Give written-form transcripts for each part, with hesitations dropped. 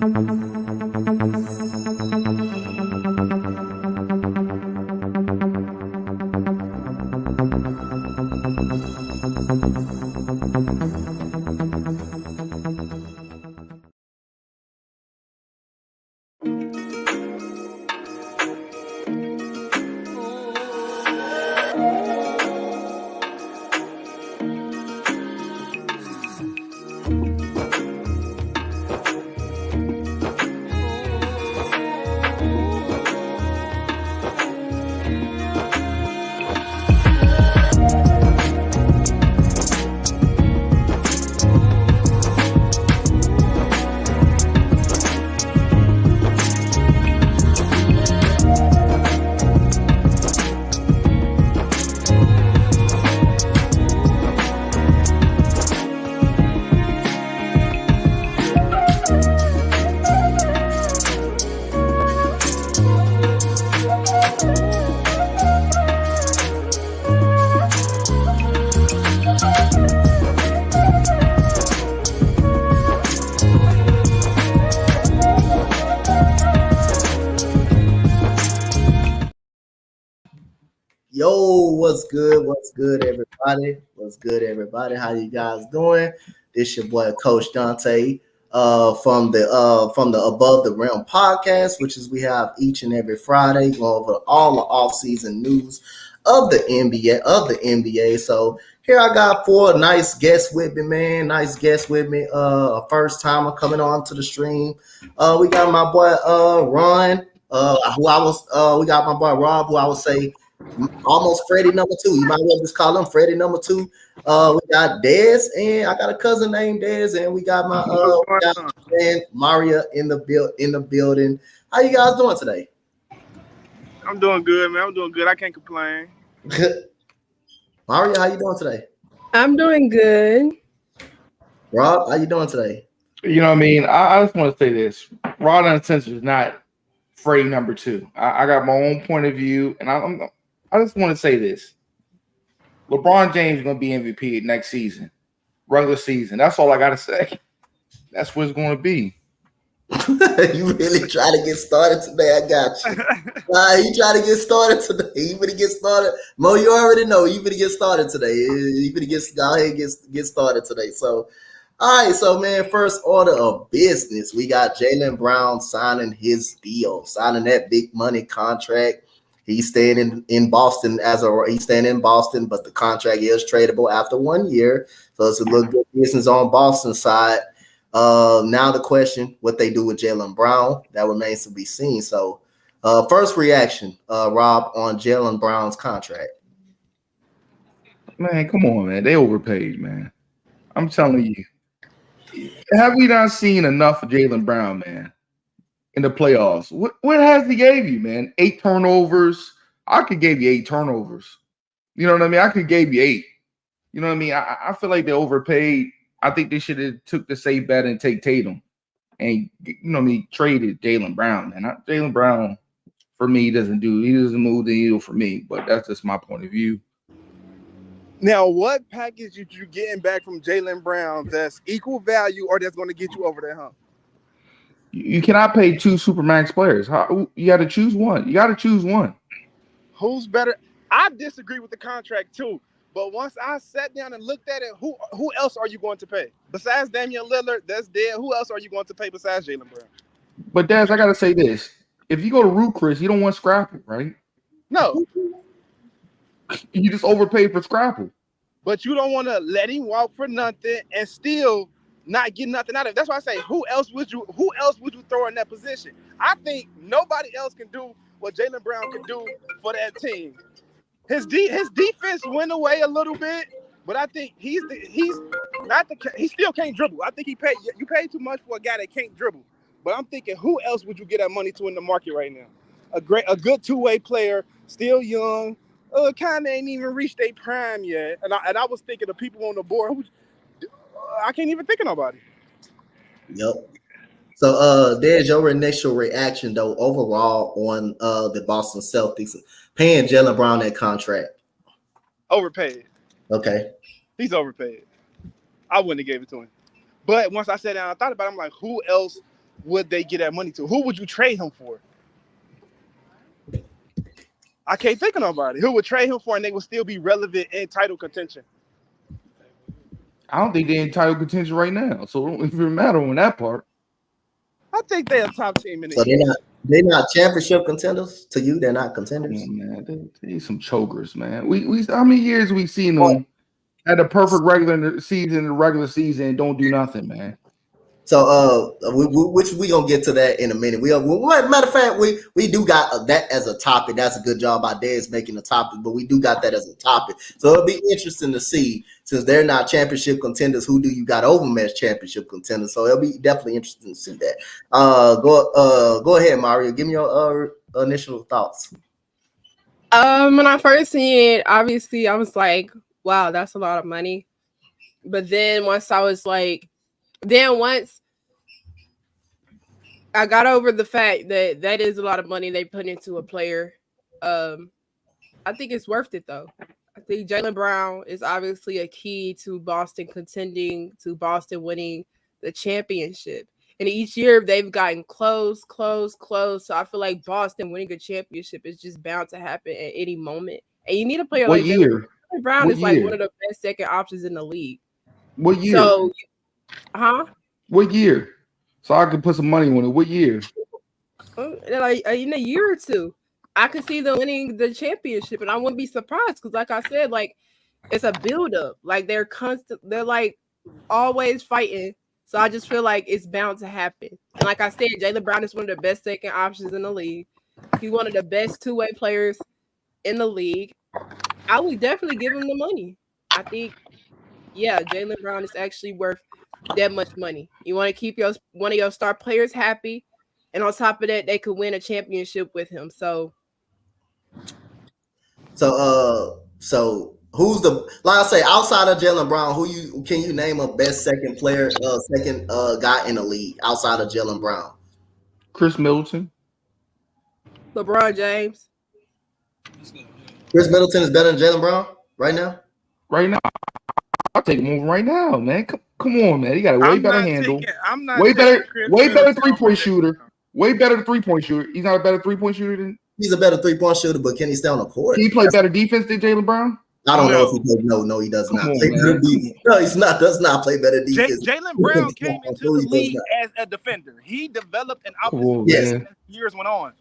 Yo, what's good? What's good, everybody? What's good, everybody? How you guys doing? This your boy Coach Dante from the Above the Realm podcast, which is we have each and every Friday going over all the off-season news of the NBA. So here I got four nice guests with me, man. Nice guests with me. A first timer coming on to the stream. We got my boy Ron. We got my boy Rob, who I would say almost Freddie number two. You might as well just call him Freddie number two. We got Dez, and I got a cousin named Dez, and we got my friend Maria in the building. How you guys doing today? I'm doing good, man. I'm doing good. I can't complain. Maria, how you doing today? I'm doing good. Rob, how you doing today? You know what I mean? I just want to say this. Rod Uncensored is not Freddie number two. I got my own point of view, and I just want to say this. LeBron James is going to be MVP next season, regular season. That's all I got to say. That's what it's going to be. You really try to get started today. I got you. You try to get started today. You better get started. Mo, you already know. You better get started today. You better go ahead and get started today. So, all right. So, man, first order of business. We got Jaylen Brown signing his deal, signing that big money contract. He's staying in Boston but the contract is tradable after 1 year. So it's a little good business on Boston's side. Now the question, what they do with Jaylen Brown, that remains to be seen. So first reaction, Rob, on Jaylen Brown's contract. Man, come on, man. They overpaid, man. I'm telling you. Have we not seen enough of Jaylen Brown, man? In the playoffs, what has he gave you, man? 8 turnovers. I could give you 8 turnovers. You know what I mean? I could give you 8. You know what I mean? I feel like they overpaid. I think they should have took the safe bet and take Tatum, and you know what I mean, traded Jaylen Brown. Man, Jaylen Brown for me doesn't move the needle for me. But that's just my point of view. Now, what package are you getting back from Jaylen Brown that's equal value or that's going to get you over that hump? You cannot pay 2 Supermax players. You got to choose one. Who's better? I disagree with the contract too. But once I sat down and looked at it, who else are you going to pay? Besides Damian Lillard, that's dead. Who else are you going to pay besides Jaylen Brown? But Daz, I got to say this. If you go to Root Chris, you don't want Scrapple, right? No. You just overpay for Scrapple. But you don't want to let him walk for nothing and still not get nothing out of it. That's why I say, who else would you throw in that position? I think nobody else can do what Jaylen Brown can do for that team. His defense went away a little bit, but I think he still can't dribble. I think you pay too much for a guy that can't dribble. But I'm thinking, who else would you get that money to in the market right now? A good two-way player, still young, kind of ain't even reached their prime yet. And I was thinking of people on the board I can't even think of nobody. Yep. So there's your initial reaction though overall on the Boston Celtics paying Jaylen Brown that contract. Overpaid. Okay. He's overpaid. I wouldn't have gave it to him. But once I sat down and thought about it, I'm like, who else would they get that money to? Who would you trade him for? I can't think of nobody. Who would trade him for and they would still be relevant in title contention? I don't think they're in title contention right now. So it don't even matter on that part. I think they're a top team in the So East. they're not championship contenders to you. They're not contenders. Man, they some chokers, man. We how many years we seen them at the perfect regular season and don't do nothing, man. So which we gonna get to that in a minute. Matter of fact, we do got that as a topic. That's a good job by Dez making a topic, but we do got that as a topic. So it'll be interesting to see, since they're not championship contenders, who do you got over them as championship contenders? So it'll be definitely interesting to see that. Go ahead, Mario. Give me your initial thoughts. When I first seen it, obviously I was like, wow, that's a lot of money. But then once I got over the fact that that is a lot of money they put into a player, I think it's worth it though. I think Jaylen Brown is obviously a key to Boston contending, to Boston winning the championship. And each year they've gotten close. So I feel like Boston winning a championship is just bound to happen at any moment. And you need a player like Jaylen Brown is like one of the best second options in the league. What year? So, What year? So I can put some money on it. What year? Like in a year or two, I could see them winning the championship, and I wouldn't be surprised because, like I said, like it's a build-up. Like they're like always fighting. So I just feel like it's bound to happen. And like I said, Jaylen Brown is one of the best second options in the league. He's one of the best two-way players in the league. I would definitely give him the money. I think, yeah, Jaylen Brown is actually worth that much money. You want to keep one of your star players happy, and on top of that, they could win a championship with him. So who's like I say, outside of Jaylen Brown, can you name a best second guy in the league outside of Jaylen Brown? Chris Middleton. LeBron James. Chris Middleton is better than Jaylen Brown right now? Right now. I'll take him over right now, man. Come on, man. He got a way better handle. Way better three-point shooter. Way better three-point shooter. He's not a better three-point shooter than. He's a better three-point shooter, but can he stay on the court? Can he play better defense than Jaylen Brown? I don't know if he does. No, he does not. No, he's not. Does not play better defense. Jaylen Brown came into the league as a defender. He developed an offensive as years went on.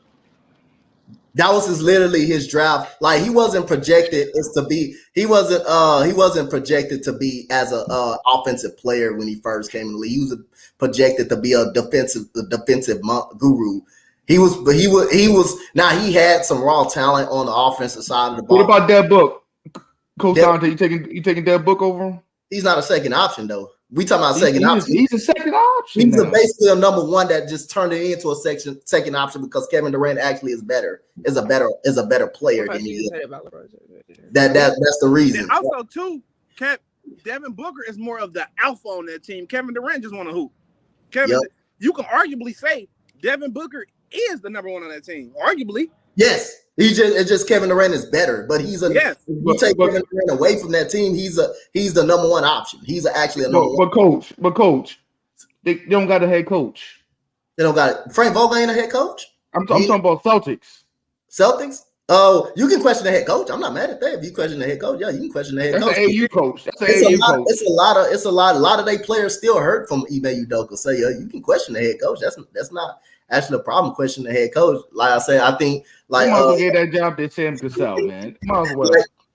That was literally his draft. Like he wasn't projected to be. He wasn't projected to be as a offensive player when he first came in the league. He was projected to be a defensive guru. He was. Now he had some raw talent on the offensive side of the ball. What about that book, Coach Dante? You taking that book over him? He's not a second option though. We talking about second option. He's a second option. He's basically a number one that just turned it into a second option because Kevin Durant actually is a better player than he is. That's the reason. And also too, Devin Booker is more of the alpha on that team. Kevin Durant just want to hoop. You can arguably say Devin Booker is the number one on that team. Arguably. Yes. It's just Kevin Durant is better, but you take Kevin Durant away from that team, he's the number one option. He's actually a number one. But coach, they don't got a head coach. They don't got it. Frank Vogel ain't a head coach. I'm talking about Celtics. Celtics? Oh, you can question the head coach. I'm not mad at that. If you question the head coach, yeah, you can question the head coach. That's an AU coach. It's a lot of their players still hurt from Ime Udoka. So yeah, you can question the head coach. That's not actually a problem. Question the head coach. Like I say, I think like you might as well get that job to Sam Cassell, man. Might as well.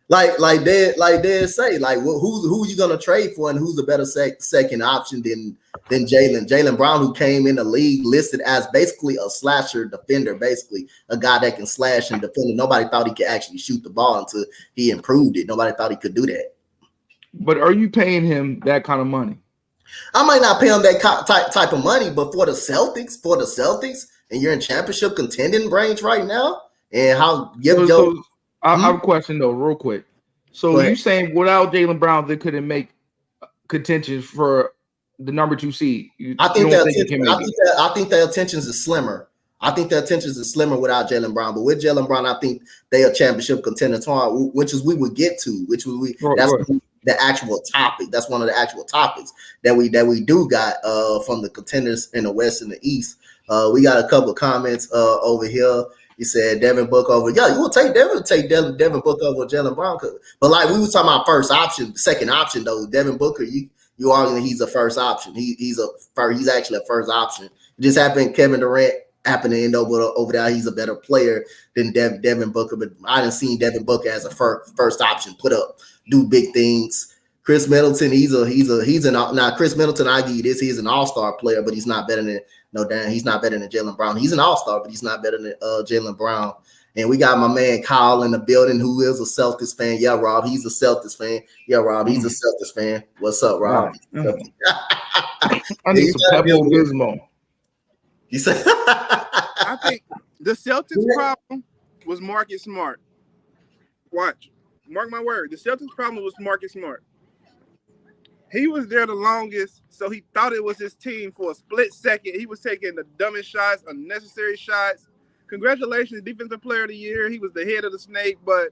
Like they say, like who you gonna trade for, and who's a better second option than Jaylen Brown, who came in the league listed as basically a slasher defender, basically a guy that can slash and defend. Nobody thought he could actually shoot the ball until he improved it. Nobody thought he could do that. But are you paying him that kind of money? I might not pay him that type of money, but for the Celtics, and you're in championship contending range right now, and I have a question though, real quick. So you saying without Jaylen Brown, they couldn't make contention for the number 2 seed? I think their attentions is slimmer. I think their attentions is slimmer without Jaylen Brown, but with Jaylen Brown, I think they are championship contender tomorrow, which is we would get to, the actual topic. That's one of the actual topics that we do got from the contenders in the West and the East. We got a couple of comments over here. He said Devin Booker over. Yeah, you will take Devin Booker over Jaylen Brown. But like we was talking about first option, second option though. Devin Booker, you arguing he's a first option. He's actually a first option. It just happened. Kevin Durant happened to end over there. He's a better player than Devin Booker, but I didn't see Devin Booker as a first option. Do big things. Chris Middleton, he's now Chris Middleton. I give you this. He's an all-star player, but he's not better than he's not better than Jaylen Brown. He's an all-star, but he's not better than Jaylen Brown. And we got my man Kyle in the building, who is a Celtics fan. Yeah, Rob, he's a Celtics fan. Yeah, Rob, he's a Celtics fan. What's up, Rob? I need some Pepto-Bismol. You said I think the Celtics' problem was Marcus Smart. Watch. Mark my word. The Celtics' problem was Marcus Smart. He was there the longest, so he thought it was his team for a split second. He was taking the dumbest shots, unnecessary shots. Congratulations, Defensive Player of the Year. He was the head of the snake, but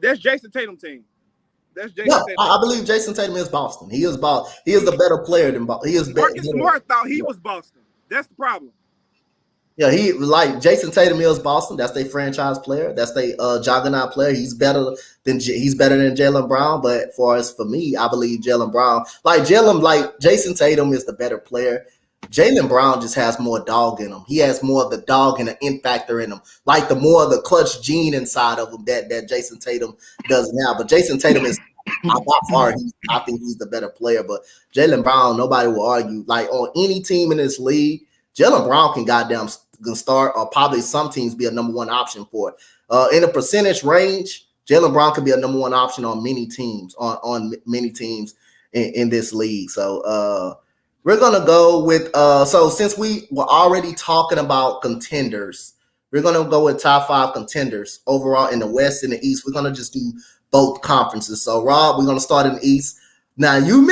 that's Jason Tatum's team. That's Jason Tatum. I believe Jason Tatum is Boston. He is Boston. He is a better player than Boston. Marcus Smart thought he was Boston. That's the problem. Yeah, he like Jason Tatum is Boston. That's their franchise player. That's their juggernaut player. He's better than Jaylen Brown. But for me, I believe Jaylen Brown, like Jason Tatum is the better player. Jaylen Brown just has more dog in him. He has more of the dog and the in factor in him. Like the more of the clutch gene inside of him that Jason Tatum doesn't have. But Jason Tatum is by far, I think he's the better player. But Jaylen Brown, nobody will argue. Like on any team in this league, Jaylen Brown can start, or probably some teams be a number one option for it. In a percentage range, Jaylen Brown could be a number one option on many teams, on many teams in this league. So we're gonna go with so since we were already talking about contenders, we're gonna go with top 5 contenders overall in the West and the East. We're gonna just do both conferences. So Rob, we're gonna start in the East. Now you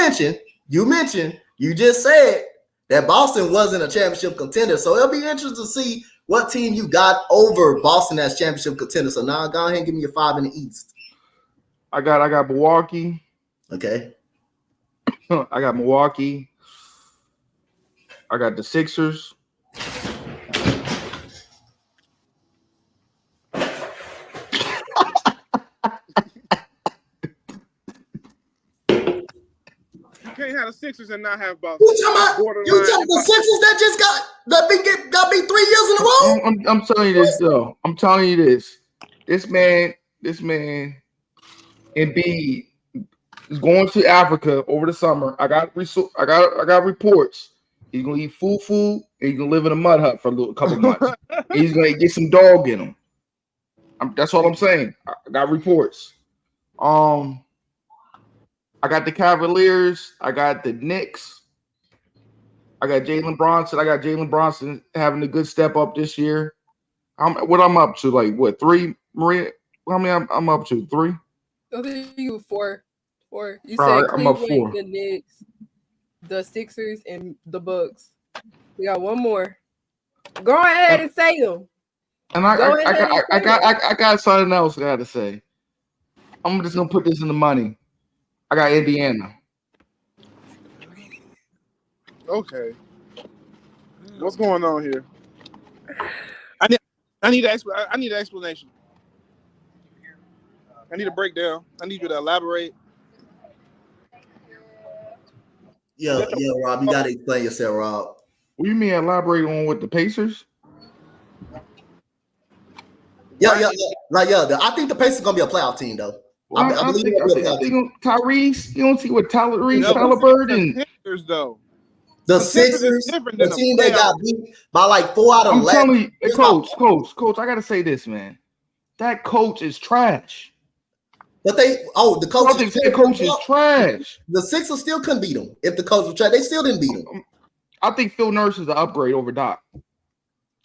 just said that Boston wasn't a championship contender. So it'll be interesting to see what team you got over Boston as championship contender. So now go ahead and give me your 5 in the East. I got Milwaukee. Okay. I got Milwaukee. I got the Sixers. You can't have the Sixers and not have Boston. You talking about the Sixers that just got beat 3 years in a row? I'm telling you this though. I'm telling you this. This man, Embiid is going to Africa over the summer. I got reports. He's gonna eat food, and he's gonna live in a mud hut for a couple months. He's gonna get some dog in him. That's all I'm saying. I got reports. I got the Cavaliers. I got the Knicks. I got Jalen Bronson. I got Jalen Bronson having a good step up this year. What I'm up to, like what 3, Maria? How many I'm up to? 3? I think you 4. 4. You All said right, I'm up Cleveland, 4. the Knicks, the Sixers, and the Bucks. We got one more. Go ahead and say them. And I got something else I got to say. I'm just gonna put this in the money. I got Indiana. Okay. What's going on here? I need an explanation. I need a breakdown. I need you to elaborate. Yeah, Rob, you gotta explain yourself, Rob. What do you mean elaborate on with the Pacers? Yeah. I think the Pacers gonna be a playoff team, though. Well, I think Tyrese. You don't see what Tyrese Halliburton. The Sixers, though. The Sixers, the team that got beat by like 4 out of 11. I'm telling you, coach. I gotta say this, man. That coach is trash. But the coach is trash. The Sixers still couldn't beat them. If the coach was trash, they still didn't beat them. I think Phil Nurse is an upgrade over Doc.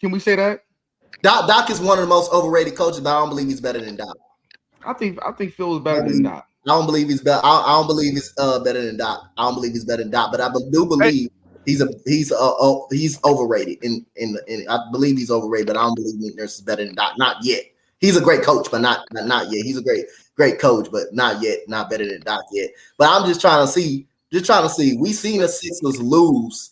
Can we say that? Doc is one of the most overrated coaches, but I don't believe he's better than Doc. I think Phil is better than Doc. I don't believe he's better. I don't believe he's better than Doc. I don't believe he's better than Doc, but I do believe he's overrated. I believe he's overrated, but I don't believe Nick Nurse is better than Doc. Not yet. He's a great coach, but not yet. He's a great great coach, but not yet, not better than Doc yet. But I'm just trying to see. We seen the Sixers lose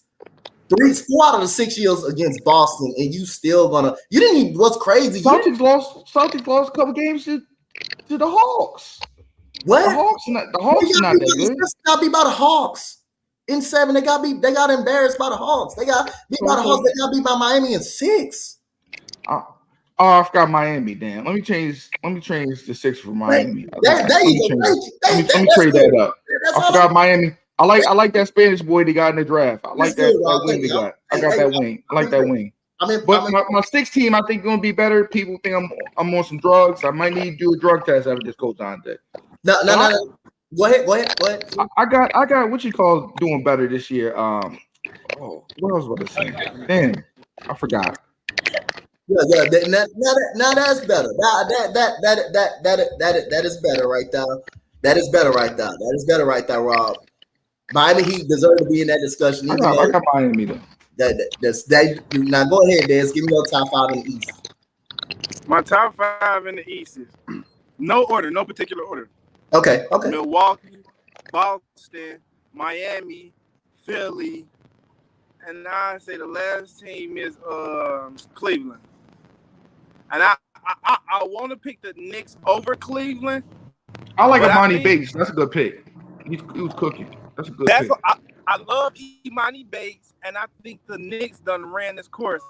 4 out of the 6 years against Boston, and you still gonna. You didn't even. What's crazy? Celtics lost a couple games to the Hawks. What? The Hawks are not that good. Got beat by the Hawks in 7. They got embarrassed by the Hawks. They got beat by the Hawks. They got beat by Miami in 6. I forgot Miami. Damn. Let me change the 6 for Miami. Let me trade that up. I forgot Miami. I like that Spanish boy they got in the draft. I like that wing they got. I got that wing. I like that wing. But my 6 team, I think, going to be better. People think I'm on some drugs. I might need to do a drug test after this coach on day. No. Go ahead. I got what you call doing better this year. What else was I saying? Damn, I forgot. Yeah. Now that's better. That is better right there. That is better right there, Rob. Miami Heat deserve to be in that discussion. I got Miami though. Now go ahead, Des. Give me your top 5 in the East. My top 5 in the East is no order, no particular order. Okay. Milwaukee, Boston, Miami, Philly, and I say the last team is Cleveland. And I want to pick the Knicks over Cleveland. I like Imani Bates. That's a good pick. He was cooking. That's a good pick. I love Imani Bates, and I think the Knicks done ran this course.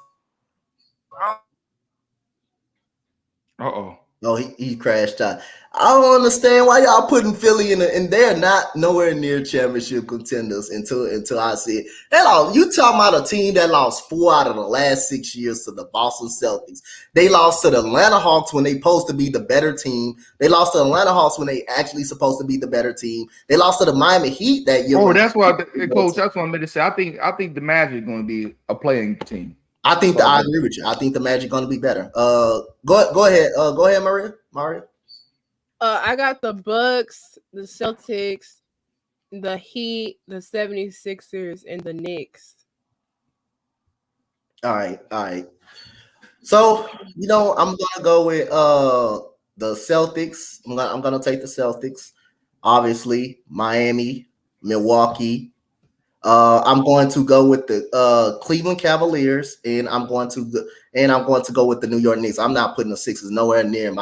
Uh-oh. Oh, he crashed out. I don't understand why y'all putting Philly in, and they're not nowhere near championship contenders until I see it. Hello, you talking about a team that lost 4 out of the last 6 years to the Boston Celtics. They lost to the Atlanta Hawks when they supposed to be the better team. They lost to the Atlanta Hawks when they actually supposed to be the better team. They lost to the Miami Heat that year. Oh, that's what Coach. That's what I'm going to say. I think the Magic is going to be a playing team. I agree with you. I think the Magic going to be better. Go ahead. Go ahead, Maria. I got the Bucks, the Celtics, the Heat, the 76ers, and the Knicks. All right. So, I'm gonna go with the Celtics. I'm gonna take the Celtics. Obviously, Miami, Milwaukee. I'm going to go with the Cleveland Cavaliers, and I'm going to go with the New York Knicks. I'm not putting the Sixers nowhere near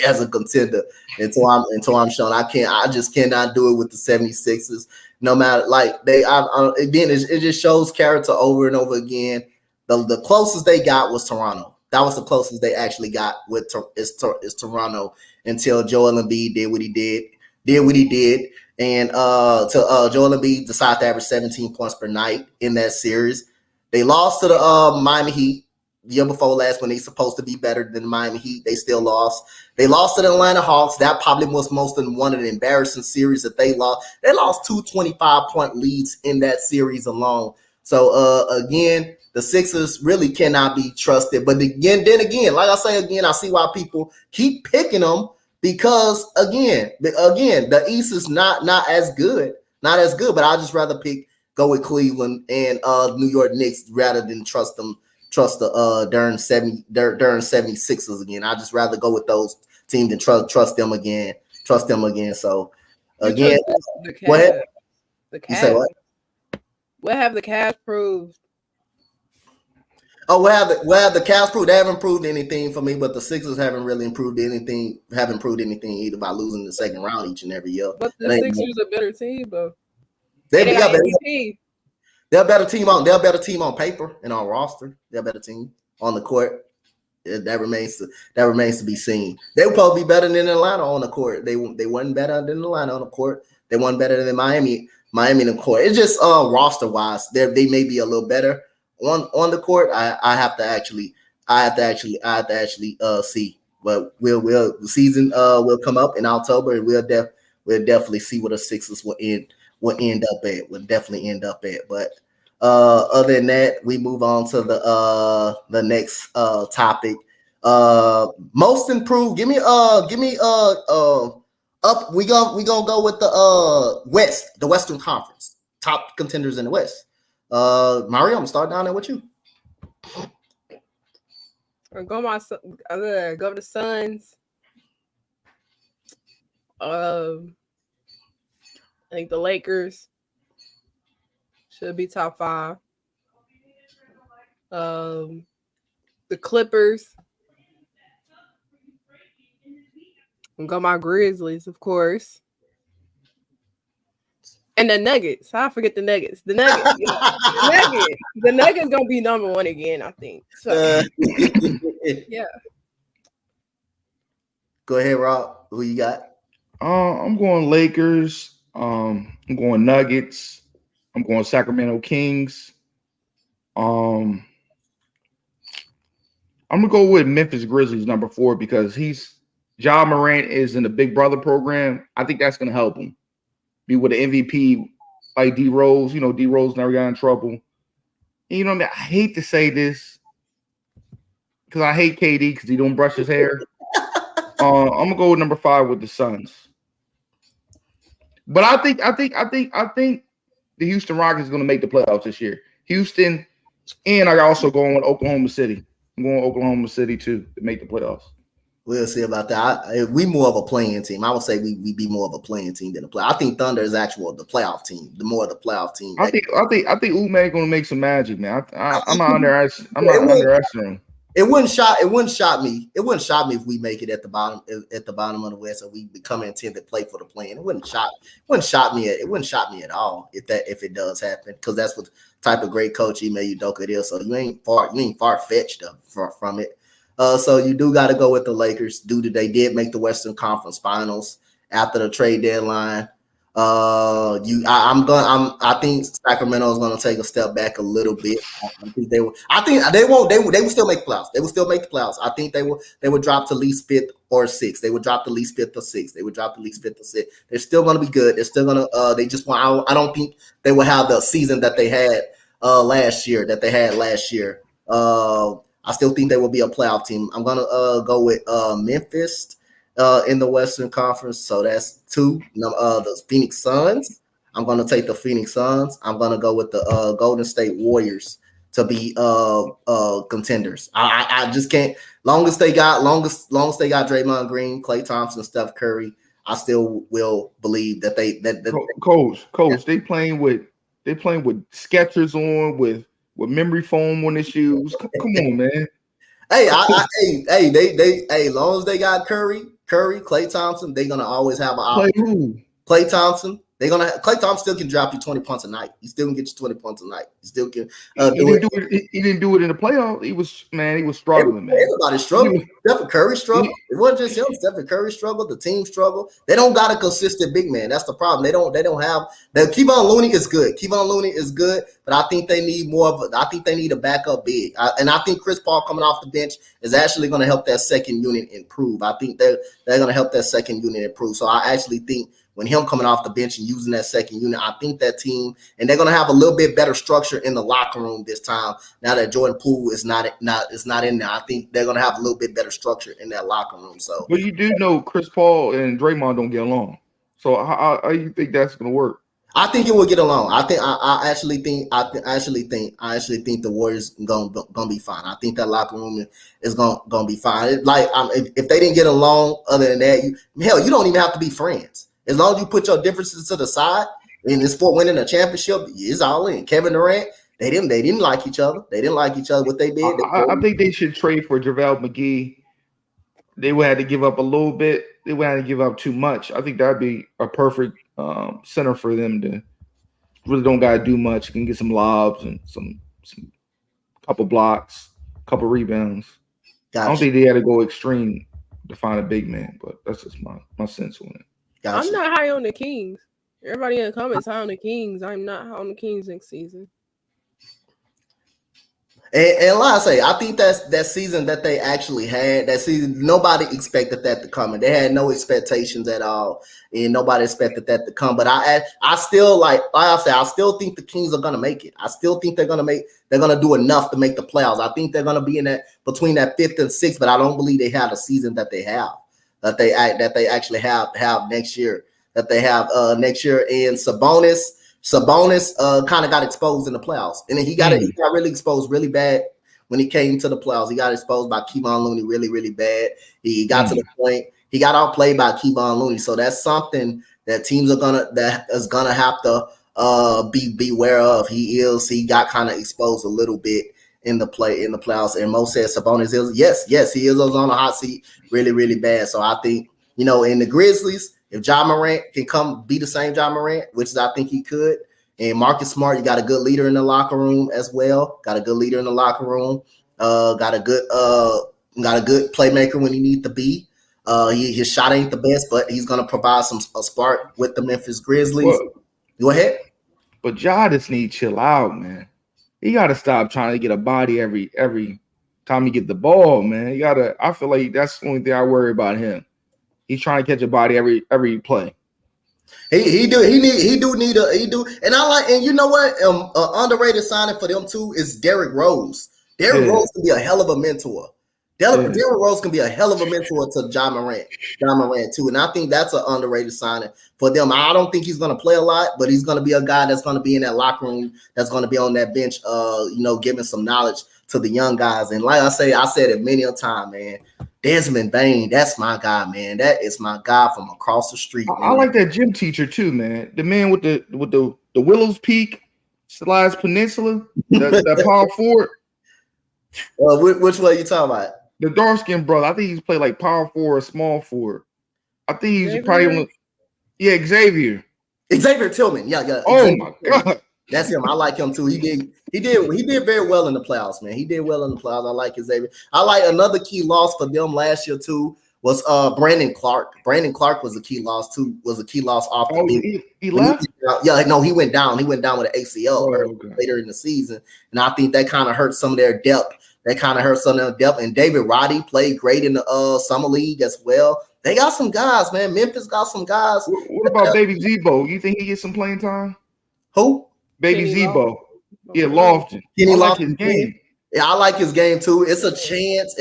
as a contender until I'm shown. I just cannot do it with the 76ers. No matter it just shows character over and over again. The closest they got was Toronto. That was the closest they actually got with is Toronto until Joel Embiid did what he did. And Joel Embiid decided to average 17 points per night in that series. They lost to the Miami Heat the year before last when they supposed to be better than the Miami Heat. They still lost. They lost to the Atlanta Hawks. That probably was one of the embarrassing series that they lost. They lost 2 25-point leads in that series alone. So again, the Sixers really cannot be trusted. But then again, like I say again, I see why people keep picking them. Because again, the East is not as good, But I just rather go with Cleveland and New York Knicks rather than trust the Durham 76ers again. I just rather go with those teams and trust them again. So again, the you say what? What have the Cavs proved? Oh, well, the Cavs proved they haven't proved anything for me, but the Sixers haven't really improved anything. Haven't proved anything either by losing the second round each and every year. But the Sixers are a better team, though. They're a better team on paper and on roster. They're a better team on the court. That remains to be seen. They would probably be better than Atlanta on the court. They weren't better than Atlanta on the court. They weren't better than Miami in the court. It's just roster wise, they may be a little better. On the court, I have to actually see. But the season will come up in October, and we'll definitely see what the Sixers will end up at. But other than that, we move on to the next topic. Most improved. Give me up. We gonna go with the West, the Western Conference, top contenders in the West. Mario, I'm gonna start down there with you. Go with the Suns. I think the Lakers should be top 5. The Clippers. And got my Grizzlies, of course. And the Nuggets. I forget the Nuggets. The Nuggets. The Nuggets gonna be number 1 again, I think. So yeah. Go ahead, Rob. Who you got? I'm going Lakers. I'm going Nuggets. I'm going Sacramento Kings. I'm gonna go with Memphis Grizzlies number 4 because Ja Morant is in the Big Brother program. I think that's gonna help him be with the MVP like D Rose. You know, D Rose never got in trouble. And you know what I mean? I hate to say this because I hate KD because he don't brush his hair. I'm gonna go with number 5 with the Suns. But I think the Houston Rockets are gonna make the playoffs this year. Houston, and I also going with Oklahoma City. I'm going with Oklahoma City too to make the playoffs. We'll see about that. We more of a playing team. I would say we be more of a playing team than a play. I think Thunder is actual the playoff team. The more of the playoff team. I think Umack gonna make some magic, man. I'm not underestimating. It wouldn't shock me. It wouldn't shock me if we make it at the bottom of the West and we become intended to play for the play-in. It wouldn't shock me at all if it does happen, because that's what type of great coach Ime Udoka is. So you ain't far-fetched from it. So you do got to go with the Lakers due to they did make the Western Conference Finals after the trade deadline. I think Sacramento is going to take a step back a little bit. They will still make playoffs. They will still make the playoffs. I think they would drop to at least 5th or 6th. They would drop to at least 5th or 6th. They would drop to at least 5th or 6th. They're still going to be good. They're still going to. I don't think they will have the season that they had last year. I still think they will be a playoff team. I'm going to go with Memphis in the Western Conference. So that's 2. The Phoenix Suns. I'm going to take the Phoenix Suns. I'm going to go with the Golden State Warriors to be contenders. I just can't. Long as they got Draymond Green, Klay Thompson, Steph Curry, I still will believe that Coach, they playing with Skechers on with memory foam on their shoes. Come on, man. Hey, long as they got Curry, Klay Thompson, they're gonna always have an option. Klay Thompson, Klay Thompson still can drop you 20 points a night. He still can get you 20 points a night. He still can. He didn't do it in the playoffs. He was struggling, man. Everybody struggled. Stephen Curry struggled. It wasn't just him. Stephen Curry struggled. The team struggled. They don't got a consistent big man. That's the problem. They don't have. Kevon Looney is good. But I think they need I think they need a backup big. And I think Chris Paul coming off the bench is actually going to help that second unit improve. I think they're going to help that second unit improve. So I actually think when him coming off the bench and using that second unit, I think that team, and they're going to have a little bit better structure in the locker room this time. Now that Jordan Poole is not in there, I think they're going to have a little bit better structure in that locker room. So, but you do know Chris Paul and Draymond don't get along. So how you think that's going to work? I think it will get along. I actually think the Warriors gonna be fine. I think that locker room is gonna be fine. If they didn't get along, other than that, you don't even have to be friends. As long as you put your differences to the side, in this sport, winning a championship is all in. Kevin Durant, they didn't like each other. They didn't like each other. What they did. I think they should trade for JaVale McGee. They would have to give up a little bit. They would have to give up too much. I think that'd be a perfect center for them to really don't gotta do much. You can get some lobs and some couple blocks, couple rebounds. Gotcha. I don't think they had to go extreme to find a big man, but that's just my sense on it. Gotcha. I'm not high on the Kings. Everybody in the comments high on the Kings. I'm not high on the Kings next season. And like I say, I think that season that they actually had, that season, nobody expected that to come. And they had no expectations at all. And nobody expected that to come. But I still like I say, I still think the Kings are gonna make it. I still think they're gonna do enough to make the playoffs. I think they're gonna be in that between that 5th and 6th, but I don't believe they have the season that they have. That they actually have next year. That they have next year. And Sabonis kind of got exposed in the playoffs, and then he got really exposed really bad when he came to the playoffs. He got exposed by Kevon Looney really, really bad. He got to the point. He got outplayed by Kevon Looney, so that's something that teams are gonna have to be beware of. He got kind of exposed a little bit in the playoffs. And Mo said Sabonis is yes, he is on a hot seat really, really bad. So I think, in the Grizzlies, if Ja Morant can come be the same Ja Morant, which I think he could, and Marcus Smart, you got a good leader in the locker room as well. Got a good leader in the locker room. Got a good playmaker when he needs to be. His shot ain't the best, but he's gonna provide a spark with the Memphis Grizzlies. Go ahead. But Ja just need to chill out, man. He got to stop trying to get a body every time he get the ball, man. I feel like that's the only thing I worry about him. He's trying to catch a body every play. He do need, and I like, and you know what? Underrated signing for them too is Derrick Rose. Derrick Rose can be a hell of a mentor. Derrick Rose can be a hell of a mentor to Ja Morant too, and I think that's an underrated signing for them. I don't think he's going to play a lot, but he's going to be a guy that's going to be in that locker room, that's going to be on that bench, giving some knowledge to the young guys. And like I said it many a time, man. Desmond Bain, that's my guy, man. That is my guy from across the street. I like that gym teacher too, man. The man with the Willows Peak, Slides Peninsula, that power forward. Which way you talking about? The dark skinned brother. I think he's played like power forward or small forward. I think he's probably Xavier. Xavier Tillman. Yeah. Oh Xavier my God. That's him. I like him too. He did very well in the playoffs, man. He did well in the playoffs. I like Xavier. I like another key loss for them last year too was Brandon Clark. Brandon Clark was a key loss too. Was a key loss off the bench. He left? He went down. He went down with an ACL later in the season, and I think that kind of hurt some of their depth. And David Roddy played great in the summer league as well. They got some guys, man. Memphis got some guys. What about Baby Zebo? You think he gets some playing time? Who? Baby Zebo. Yeah, Lofton. Kenny Lofton. His game. Yeah, I like his game too. It's a chance.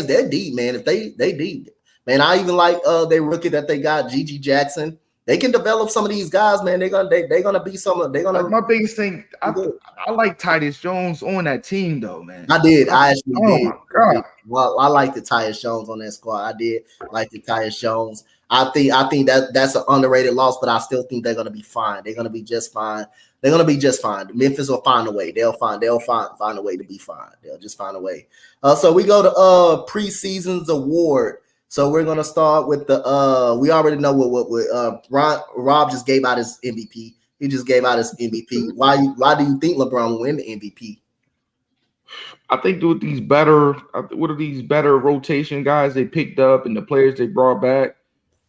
They're deep, man. If they deep, man. I even like their rookie that they got, Gigi Jackson. They can develop some of these guys, man. They're gonna be some. They're gonna. My biggest thing, I like Titus Jones on that team, though, man. I did. I actually did. My God. Well, I like the Tyus Jones on that squad. I did like the Tyus Jones. I think that's an underrated loss, but I still think they're gonna be fine. They're gonna be just fine. Memphis will find a way. They'll find a way to be fine. They'll just find a way. So we go to preseason's award. So we're gonna start with the we already know what Rob just gave out his MVP. He just gave out his MVP. Why do you think LeBron will win the MVP? I think with these better rotation guys they picked up and the players they brought back,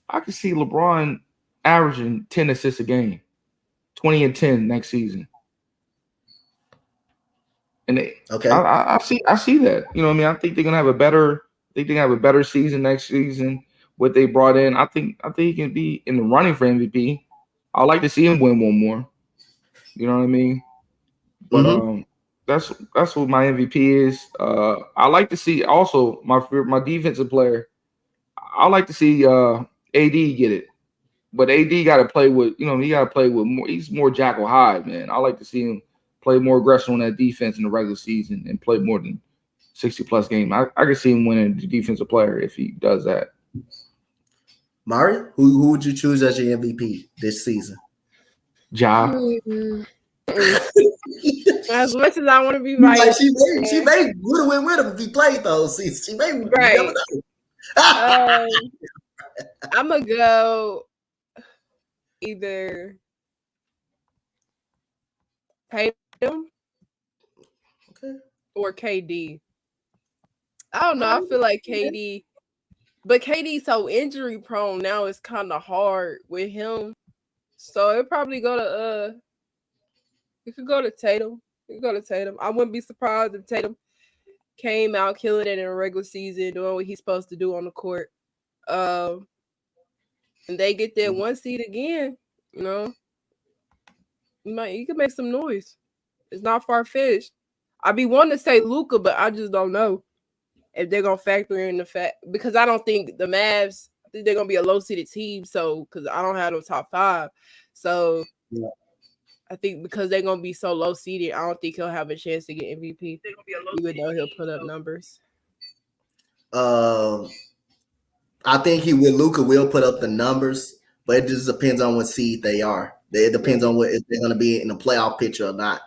I can see LeBron averaging 10 assists a game, 20 and 10 next season. And I see that. You know what I mean? I think they're gonna have a better season next season. What they brought in, I think he can be in the running for MVP. I'd like to see him win one more. You know what I mean? But that's what my MVP is. I like to see also my defensive player. I like to see AD get it, but AD got to play with he got to play with more. He's more Jackal Hyde, man. I like to see him play more aggressive on that defense in the regular season and play more than 60+ games. I can see him winning the defensive player if he does that. Mari, who would you choose as your MVP this season? Ja. As much as I want to be right, like she may would have went with him if he played those seasons. She may right. I'm gonna go either Tatum or KD. I don't know. I feel like KD, but KD's so injury prone now. It's kind of hard with him, so it probably go to it could go to Tatum. I wouldn't be surprised if Tatum came out killing it in a regular season, doing what he's supposed to do on the court. And they get that 1 seed again, you could make some noise. It's not far-fetched. I'd be wanting to say Luka, but I just don't know if they're gonna factor in the fact, because I don't think the Mavs, I think they're gonna be a low-seeded team, so because I don't have them top 5. So yeah. I think because they're gonna be so low-seeded, I don't think he'll have a chance to get MVP. Even though he'll put up numbers. I think Luka will put up the numbers, but it just depends on what seed they are. It depends on if they're going to be in the playoff picture or not.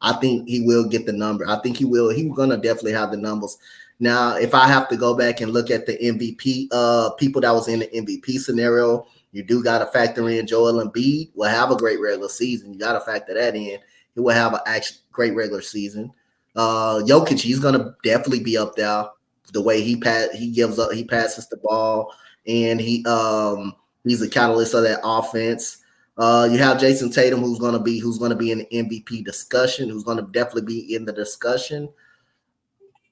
I think he will get the number. I think he will. He's going to definitely have the numbers. Now, if I have to go back and look at the MVP, people that was in the MVP scenario, you do got to factor in Joel Embiid will have a great regular season. You got to factor that in. He will have an actually great regular season. Jokic, he's going to definitely be up there. The way he passes the ball, and he's a catalyst of that offense. You have Jason Tatum, who's going to be in the MVP discussion, who's going to definitely be in the discussion.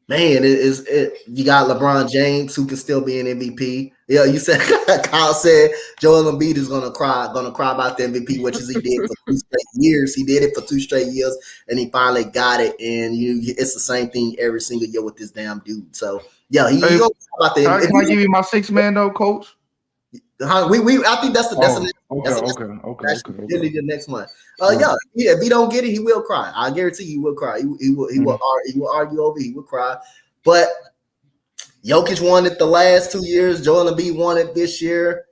Man, you got LeBron James, who can still be an MVP. Yeah, you said Kyle said Joel Embiid is gonna cry about the MVP, which is he did for 2 straight years. He did it for 2 straight years, and he finally got it. And it's the same thing every single year with this damn dude. So yeah, he gonna cry about the MVP. Can I give you my 6 man though, Coach? I think that's the next one. Yeah, if he don't get it, he will cry. I guarantee he will cry. He will argue over it. He will cry. But Jokic won it the last 2 years. Joel Embiid won it this year.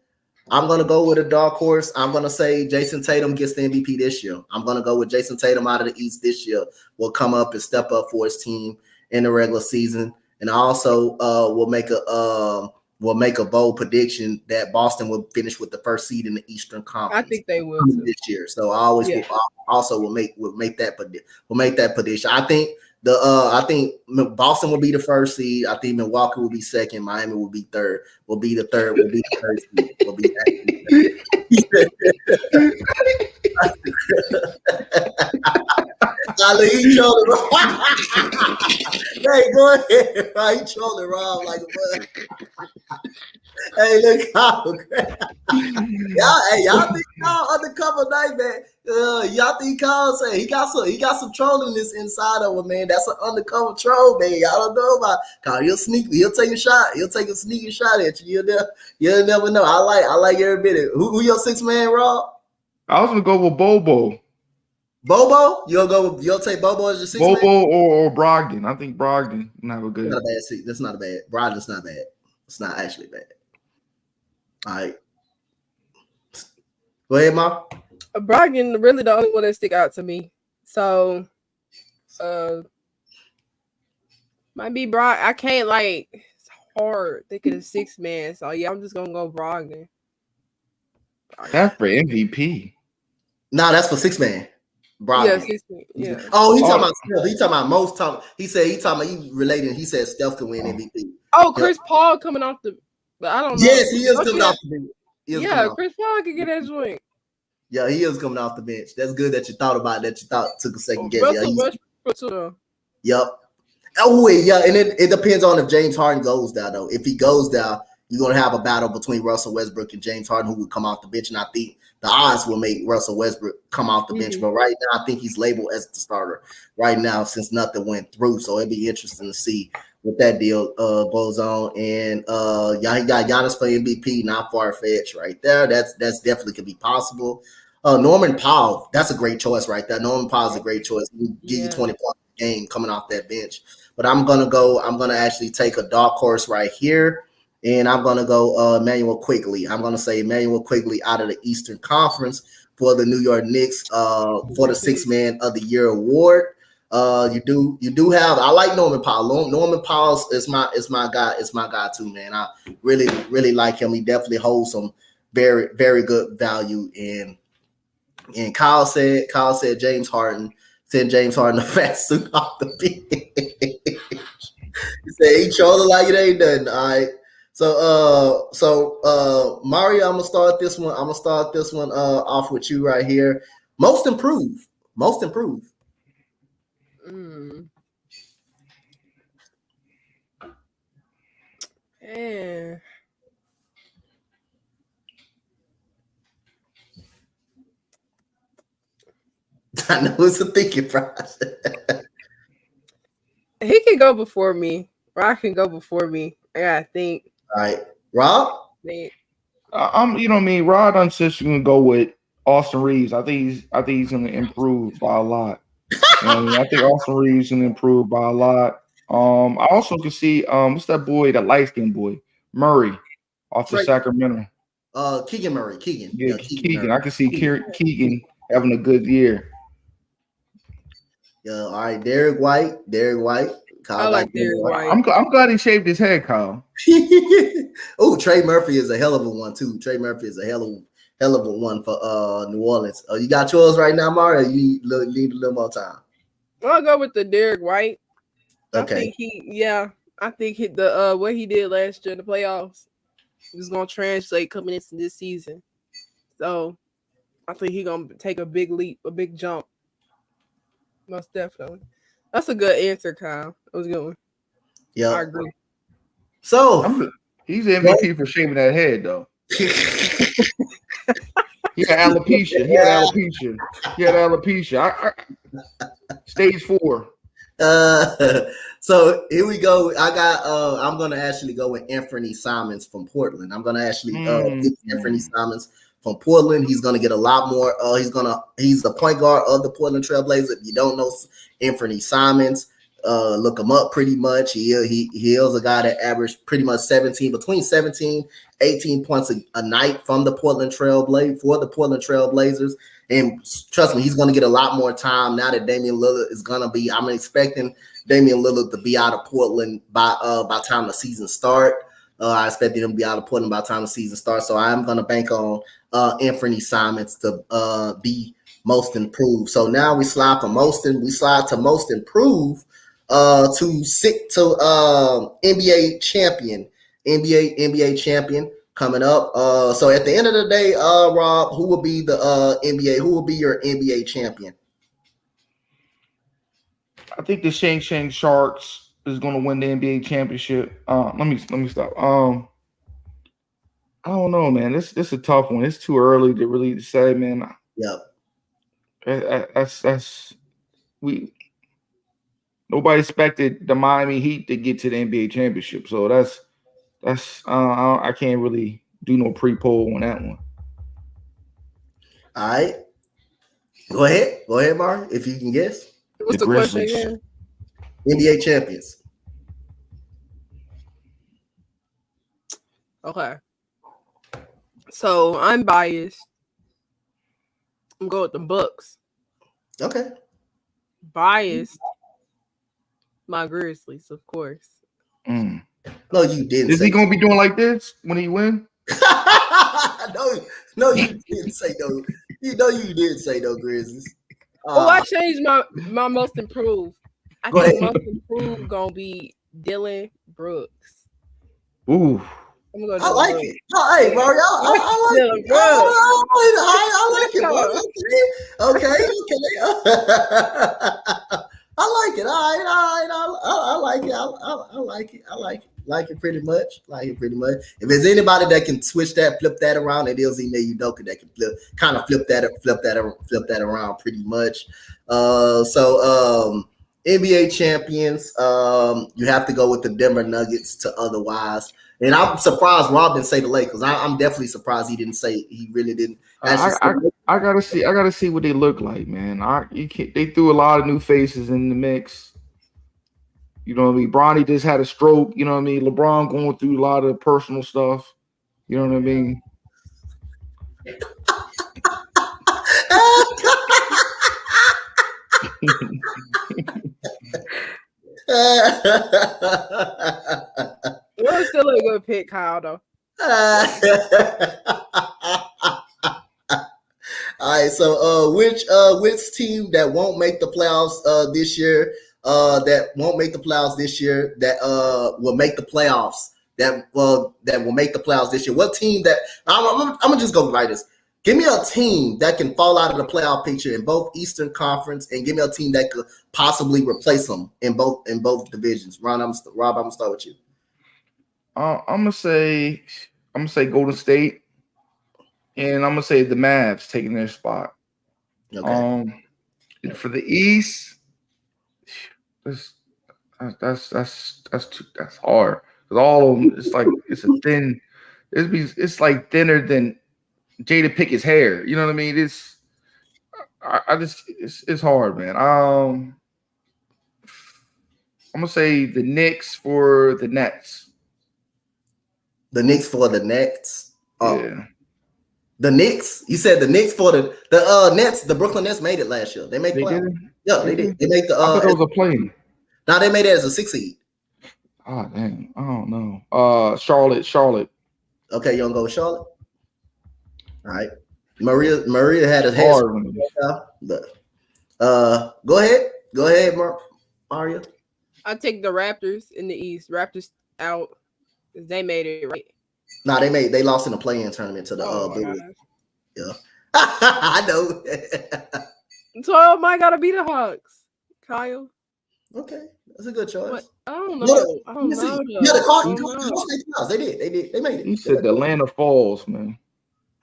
I'm gonna go with a dark horse. I'm gonna say Jason Tatum gets the MVP this year. I'm gonna go with Jason Tatum out of the East this year. Will come up and step up for his team in the regular season, and I also will make a bold prediction that Boston will finish with the first seed in the Eastern Conference. I think they will this year. So I will make that prediction. I think Boston will be the first seed. I think Milwaukee will be second. Miami will be third. Will be the third seed. Will be he trolling Rob. Hey, go ahead. He trolling Rob like a bug. Hey, look how y'all think Kyle undercover night, man. Y'all think Kyle say he got some trolling this inside of him, man. That's an undercover troll, man. Y'all don't know about Kyle. He'll take a shot. He'll take a sneaky shot at you. You'll never know. I like every bit of it. Who your 6 man, Rob? I was gonna go with Bobo. Bobo? You'll take Bobo as your 6 man? Bobo or Brogdon. I think Brogdon can have a good. Not a bad seat. That's not a bad. Brogdon's not bad. It's not actually bad. All right. Go ahead, Ma. Brogdon really the only one that stick out to me. So might be Brogdon. I can't it's hard thinking of 6 man. So yeah, I'm just gonna go Brogdon. That's for MVP. No, that's for 6 man. Brogdon. Yeah, 6 man. Yeah. Oh, he talking about Steph. He talking about most time. He said he said Steph to win MVP. Oh, Chris Paul coming off the. But I don't know. Yes, he is coming off the bench. Yeah, Chris Paul can get that joint. Yeah, he is coming off the bench. That's good that you thought about that. You took a second guess. Yep. Oh wait, yeah, and it depends on if James Harden goes down though. If he goes down, you're gonna have a battle between Russell Westbrook and James Harden, who would come off the bench. And I think the odds will make Russell Westbrook come off the bench. But right now, I think he's labeled as the starter right now since nothing went through. So it'd be interesting to see what that deal goes on. And he got Giannis for MVP, not far-fetched right there. That's definitely could be possible. Norman Powell, that's a great choice right there. Norman Powell's a great choice. He give you 20 points a game coming off that bench. But I'm gonna actually take a dark horse right here. And I'm going to go Emmanuel Quigley. I'm going to say Emmanuel Quigley out of the Eastern Conference for the New York Knicks for the 6 man of the year award. You do have. I like Norman Powell. Norman Powell is my guy. It's my guy too, man. I really like him. He definitely holds some very very good value. And Kyle said James Harden. Send James Harden the fat suit off the bench. He said he trolling like it ain't nothing. All right. So Mario, I'm gonna start this one off with you right here. Most improved. Yeah. I know it's a thinking process. He can go before me. Rob can go before me. I gotta think. All right, Rob. Rod insists gonna go with Austin Reeves. I think he's gonna improve by a lot. I think Austin Reeves gonna improve by a lot. I also can see what's that boy, that light skinned boy, Murray. off the Sacramento. Keegan Murray. Keegan. Yeah, Keegan. Murray. I can see Keegan having a good year. Yeah. All right. Derek White. Kyle I like Derek White. I'm glad he shaved his head, Kyle. Oh, Trey Murphy is a hell of a one too. Trey Murphy is a hell of a one for New Orleans. You got yours right now, Mario? You need a little more time. I'll go with the Derek White. Okay. I think the what he did last year in the playoffs is gonna translate coming into this season. So I think he's gonna take a big leap, a big jump. Most definitely. That's a good answer, Kyle. That was a good one. Yeah. I agree. So he's the MVP for shaving that head, though. He had alopecia. He had alopecia. Stage 4. So here we go. I'm gonna actually go with Anthony Simons from Portland. I'm gonna actually pick Anthony Simons from Portland. He's gonna get a lot more. He's the point guard of the Portland Trailblazers. If you don't know Anthony Simons, look him up pretty much. He is a guy that averaged pretty much 18 points a night from the Portland Trailblazers. And trust me, he's going to get a lot more time now that Damian Lillard is going to be. I'm expecting Damian Lillard to be out of Portland by time the season start. I expect him to be out of Portland by time the season starts. So I'm going to bank on Anthony Simons to be most improved. So now we slide to most improved to NBA champion coming up. So at the end of the day, Rob, who will be the NBA? Who will be your NBA champion? I think the Shang Sharks is going to win the NBA championship. Let me stop. I don't know, man. This is a tough one. It's too early to really say, man. Yep. Nobody expected the Miami Heat to get to the NBA championship, so that's I can't really do no pre-poll on that one. All right, go ahead, Mario, if you can guess. What's the question again? NBA champions. Okay, so I'm biased. I'm going with the Bucks. Okay. Biased. My Grizzlies, of course. No, you didn't. Is he gonna be doing like this when he win? no, you didn't say no. You didn't say no, Grizzlies. I changed my most improved. I think most improved gonna be Dylan Brooks. Ooh. I like it. Hey, Mario, I like it. I like it, bro. Okay. I like it. All right. I like it. I like it pretty much. If there's anybody that can flip that around, it is Ime Udoka that can flip that around pretty much. So NBA champions, you have to go with the Denver Nuggets to otherwise. And I'm surprised Rob didn't say the Lakers. I'm definitely surprised he really didn't. I gotta see what they look like, man. They threw a lot of new faces in the mix. You know what I mean? Bronny just had a stroke. You know what I mean? LeBron going through a lot of personal stuff. You know what I mean? You're still a good pick, Kyle, though. All right, so which team that won't make the playoffs this year? That won't make the playoffs this year. That will make the playoffs. That will make the playoffs this year. What team that I'm gonna just go write this. Give me a team that can fall out of the playoff picture in both Eastern Conference, and give me a team that could possibly replace them in both divisions. Rob, I'm gonna start with you. I'm gonna say Golden State, and I'm gonna say the Mavs taking their spot. Okay. For the East, that's hard because all of them, it's like thinner than Jada Pickett's hair. You know what I mean? It's hard, man. I'm gonna say the Knicks for the Nets. The Knicks for the Nets. Yeah. The Knicks. You said the Knicks for the Nets. The Brooklyn Nets made it last year. They made They playoffs. did. Yeah, they did. They made the. I thought it was a play. Now they made it as a 6 seed. Oh damn. I don't know. Charlotte. Okay, you want to go with Charlotte? All right. Maria had a head. Go ahead, Mario. I take the Raptors in the East. Raptors out. They made it right. No, they lost in the play-in tournament to the Bulls. Yeah. I know. So I gotta be the Hawks, Kyle. Okay, that's a good choice. What? I don't know. I don't know. Yeah, the Cardinals. They did. They made it. He said the Atlanta Falls, man.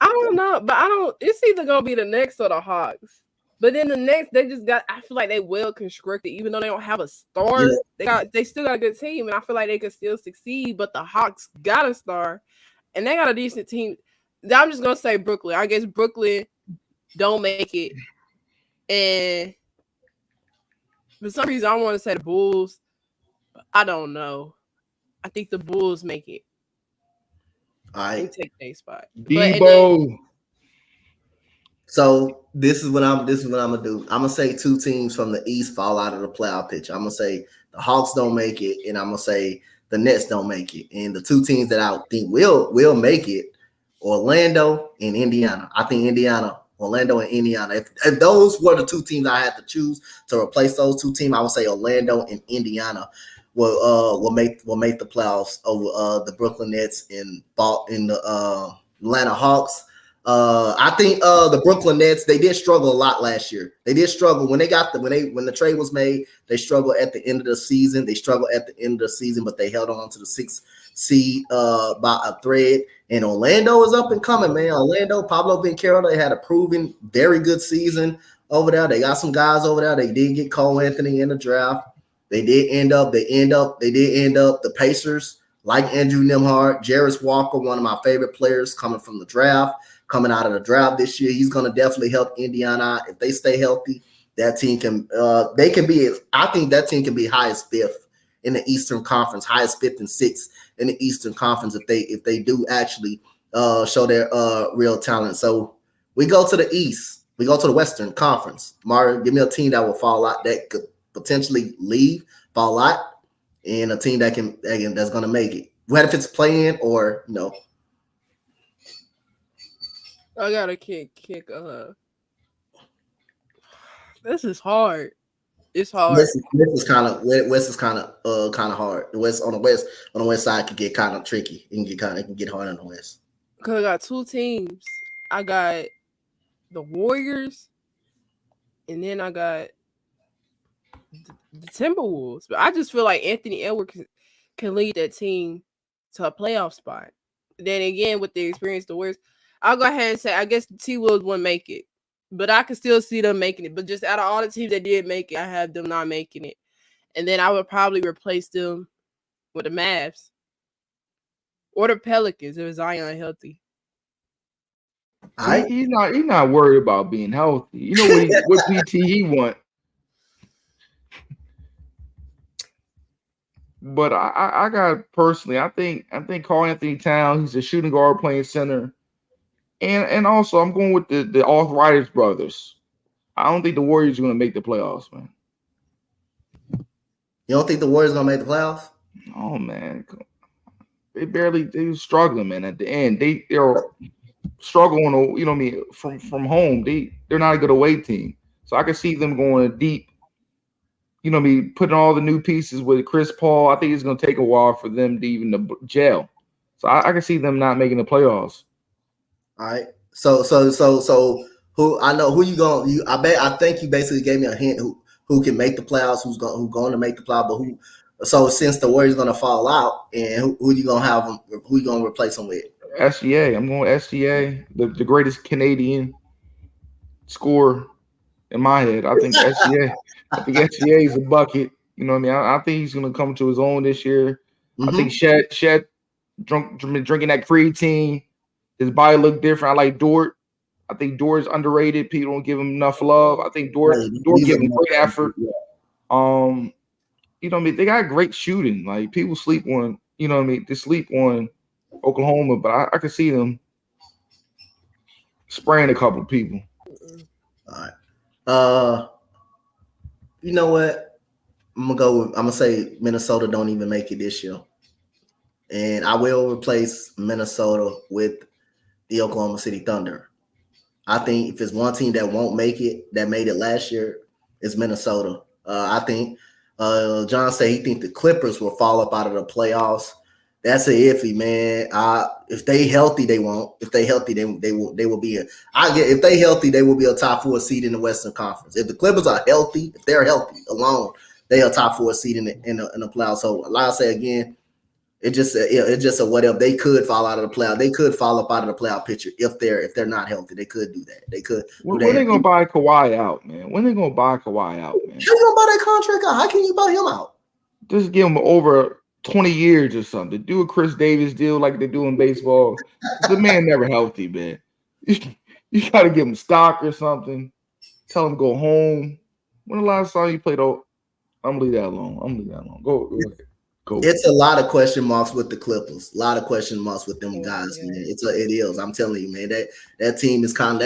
I don't know, but I don't. It's either gonna be the Knicks or the Hawks. But then the Knicks, they just got. I feel like they well constructed, even though they don't have a star. Yeah. They still got a good team, and I feel like they could still succeed. But the Hawks got a star, and they got a decent team. I'm just gonna say Brooklyn. I guess Brooklyn don't make it, and for some reason I want to say the Bulls. But I don't know. I think the Bulls make it. All right, take their spot. Debo. So this is what I'm gonna do. I'm gonna say 2 teams from the East fall out of the playoff picture. I'm gonna say the Hawks don't make it, and I'm gonna say the Nets don't make it. And the 2 teams that I think will make it, Orlando and Indiana. I think Orlando and Indiana. If those were the 2 teams I had to choose to replace those 2 teams, I would say Orlando and Indiana will make the playoffs over the Brooklyn Nets and the Atlanta Hawks. I think the Brooklyn Nets, they did struggle a lot last year. They did struggle when the trade was made. They struggled at the end of the season. But they held on to the 6th seed by a thread. And Orlando is up and coming, man. Orlando, Pablo Banchero, they had a proven very good season over there. They got some guys over there. They did get Cole Anthony in the draft. They did end up the Pacers, like Andrew Nembhard, Jarris Walker, one of my favorite players coming out of the draft this year. He's going to definitely help Indiana. If they stay healthy, that team I think that team can be highest 5th in the Eastern Conference, highest 5th and 6th in the Eastern Conference if they do actually show their real talent. So we go to the East. We go to the Western Conference. Mario, give me a team that will fall out, that could potentially fall out, and a team that's going to make it. What if it's playing or no? I gotta kick. This is hard. It's hard. West is kind of hard. The West on the west side can get kind of tricky. It can get hard on the West. Cause I got 2 teams. I got the Warriors, and then I got the Timberwolves. But I just feel like Anthony Edwards can lead that team to a playoff spot. Then again, with the experience, the Warriors, I'll go ahead and say I guess the T-Wolves won't make it. But I can still see them making it. But just out of all the teams that did make it, I have them not making it. And then I would probably replace them with the Mavs or the Pelicans if Zion healthy. He's not worried about being healthy. You know what PT he want. But I got personally, I think Karl Anthony Towns, he's a shooting guard playing center. And also I'm going with the Arthritis brothers. I don't think the Warriors are going to make the playoffs, man. You don't think the Warriors are going to make the playoffs? Oh man. They were struggling, man. At the end, they're struggling, you know what I mean, from home. They're not a good away team. So I can see them going deep. You know what I mean, putting all the new pieces with Chris Paul. I think it's going to take a while for them to even gel. So I can see them not making the playoffs. All right. So who I know who you going? I think you basically gave me a hint who can make the playoffs, who's going to make the playoffs, but who. So since the Warriors going to fall out, and who you going to have them? Who you going to replace them with? SGA. I'm going with SGA, the greatest Canadian scorer in my head. I think SGA. I think SGA is a bucket. You know what I mean? I think he's going to come to his own this year. Mm-hmm. I think Shed drinking that creatine. His body look different. I like Dort. I think Dort is underrated. People don't give him enough love. I think Dort give him great effort. You know what I mean? They got great shooting. Like people sleep on, you know what I mean? They sleep on Oklahoma, but I could see them spraying a couple of people. All right. You know what? I'm gonna say Minnesota don't even make it this year. And I will replace Minnesota with the Oklahoma City Thunder. I think if it's one team that won't make it, that made it last year, it's Minnesota. I think John said he think the Clippers will fall up out of the playoffs. That's a iffy, man. If they healthy, they won't. If they healthy, they will be if they healthy, they will be a top 4 seed in the Western Conference. If the Clippers are healthy, if they're healthy alone, they are top 4 seed in the playoffs. So like I say again, it's just a what if. They could fall out of the playoff. They could fall up out of the playoff picture if they're not healthy. They could do that. They could. When they gonna buy Kawhi out, man? When they gonna buy Kawhi out, man? How you gonna buy that contract out? How can you buy him out? Just give him over 20 years or something. Do a Chris Davis deal like they do in baseball. The man never healthy, man. You got to give him stock or something. Tell him to go home. When the last time you played? I'm gonna leave that alone. Go ahead. Go. It's a lot of question marks with the Clippers. A lot of question marks with them guys, man. It is. I'm telling you, man. That team is kind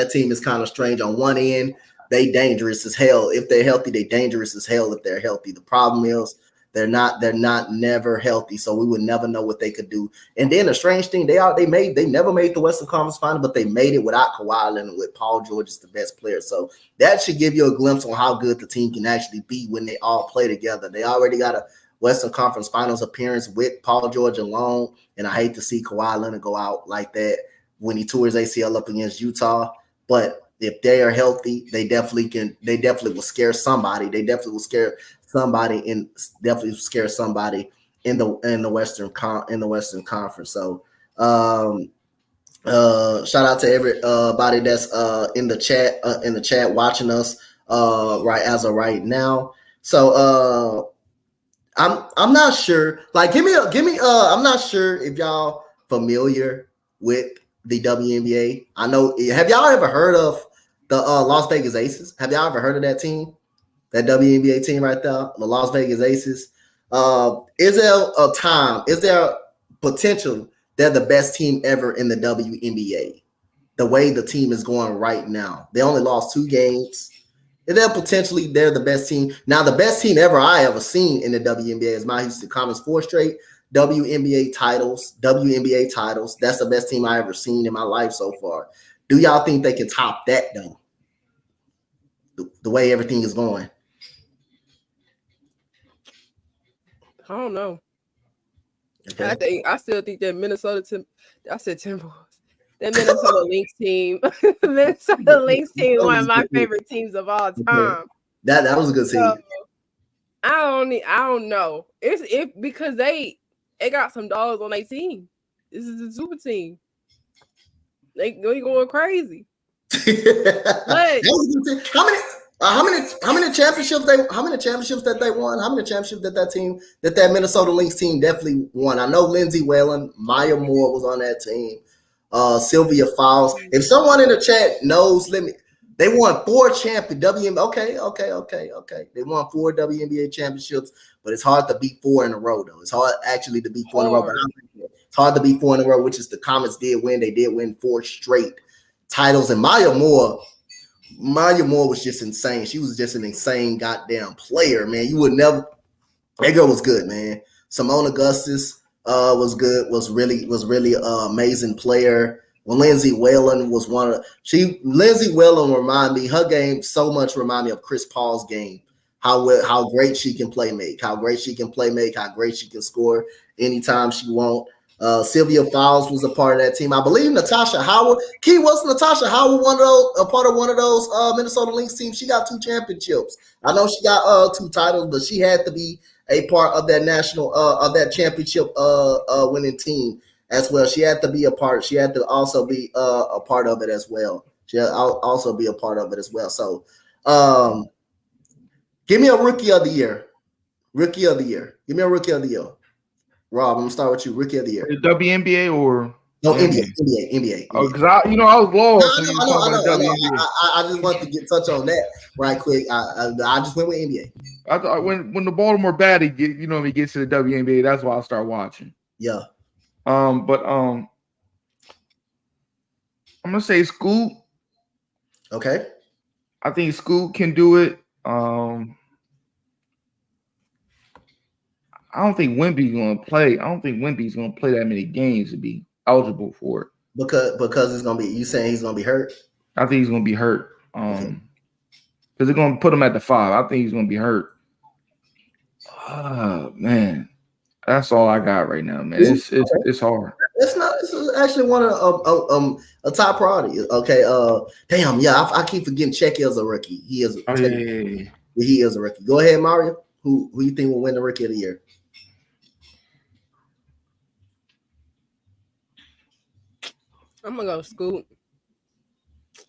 of strange. On one end, they dangerous as hell. If they're healthy, they dangerous as hell. If they're healthy, the problem is they're not never healthy. So we would never know what they could do. And then the strange thing, they never made the Western Conference Final, but they made it without Kawhi Leonard, with Paul George as the best player. So that should give you a glimpse on how good the team can actually be when they all play together. They already got a Western Conference Finals appearance with Paul George alone, and I hate to see Kawhi Leonard go out like that when he tore his ACL up against Utah. But if they are healthy, they definitely will scare somebody. They definitely will scare somebody in the Western Conference. So shout out to everybody that's in the chat watching us right as of right now. So I'm not sure. Like, give me. I'm not sure if y'all familiar with the WNBA. I know. Have y'all ever heard of the Las Vegas Aces? Have y'all ever heard of that team? That WNBA team right there, the Las Vegas Aces. Is there potential they're the best team ever in the WNBA? The way the team is going right now, they only lost 2 games. And they're the best team. Now, the best team I ever seen in the WNBA is my Houston Comets, 4 straight WNBA titles. That's the best team I ever seen in my life so far. Do y'all think they can top that though? The way everything is going. I don't know. Okay. I still think that Timberwolves. That Minnesota Lynx team. Minnesota Lynx team, one of my favorite teams of all time. That was a good team. So, I don't know. It's because they got some dollars on their team. This is a super team. They going crazy. But how many championships that they won? How many championships that Minnesota Lynx team definitely won? I know Lindsey Whalen, Maya Moore was on that team. Sylvia Fowles. If someone in the chat knows, they won 4 WNBA. Okay. They won 4 WNBA championships, but it's hard to beat 4 in a row, though. It's hard actually to beat 4 in a row. But it's hard to beat 4 in a row, which is the Comets did win. They did win 4 straight titles. And Maya Moore was just insane. She was just an insane goddamn player, man. You would never. That girl was good, man. Simone Augustus was good. Was really amazing player. When Lindsey Whalen was Lindsey Whalen her game so much remind me of Chris Paul's game. How great she can play make, how great she can score anytime she wants. Sylvia Fowles was a part of that team. I believe Natasha Howard. Natasha Howard a part of one of those Minnesota Lynx teams? She got 2 championships. I know she got 2 titles, but she had to be a part of that national of that championship winning team as well. She had to be a part. She had to also be a part of it as well. So, give me a rookie of the year. Give me a rookie of the year. Rob, I'm gonna start with you. Rookie of the year. The WNBA or no NBA. Oh, because I was lost. I just want to touch on that right quick. I just went with NBA. I thought when the Baltimore Batty he gets to the WNBA, that's why I start watching. Yeah. But I'm gonna say Scoot. Okay. I think Scoot can do it. I don't think Wemby's gonna play. I don't think Wemby's gonna play that many games to be eligible for it. Because it's gonna be. You saying he's gonna be hurt? I think he's gonna be hurt. Because they're gonna put him at the 5. I think he's gonna be hurt. Man, that's all I got right now, man. It's hard. It's not. It's actually one of a top priority. Okay. Damn. Yeah. I keep forgetting Check is a rookie. He is. He is a rookie. Go ahead, Mario. Who you think will win the Rookie of the Year? I'm gonna go Scoot.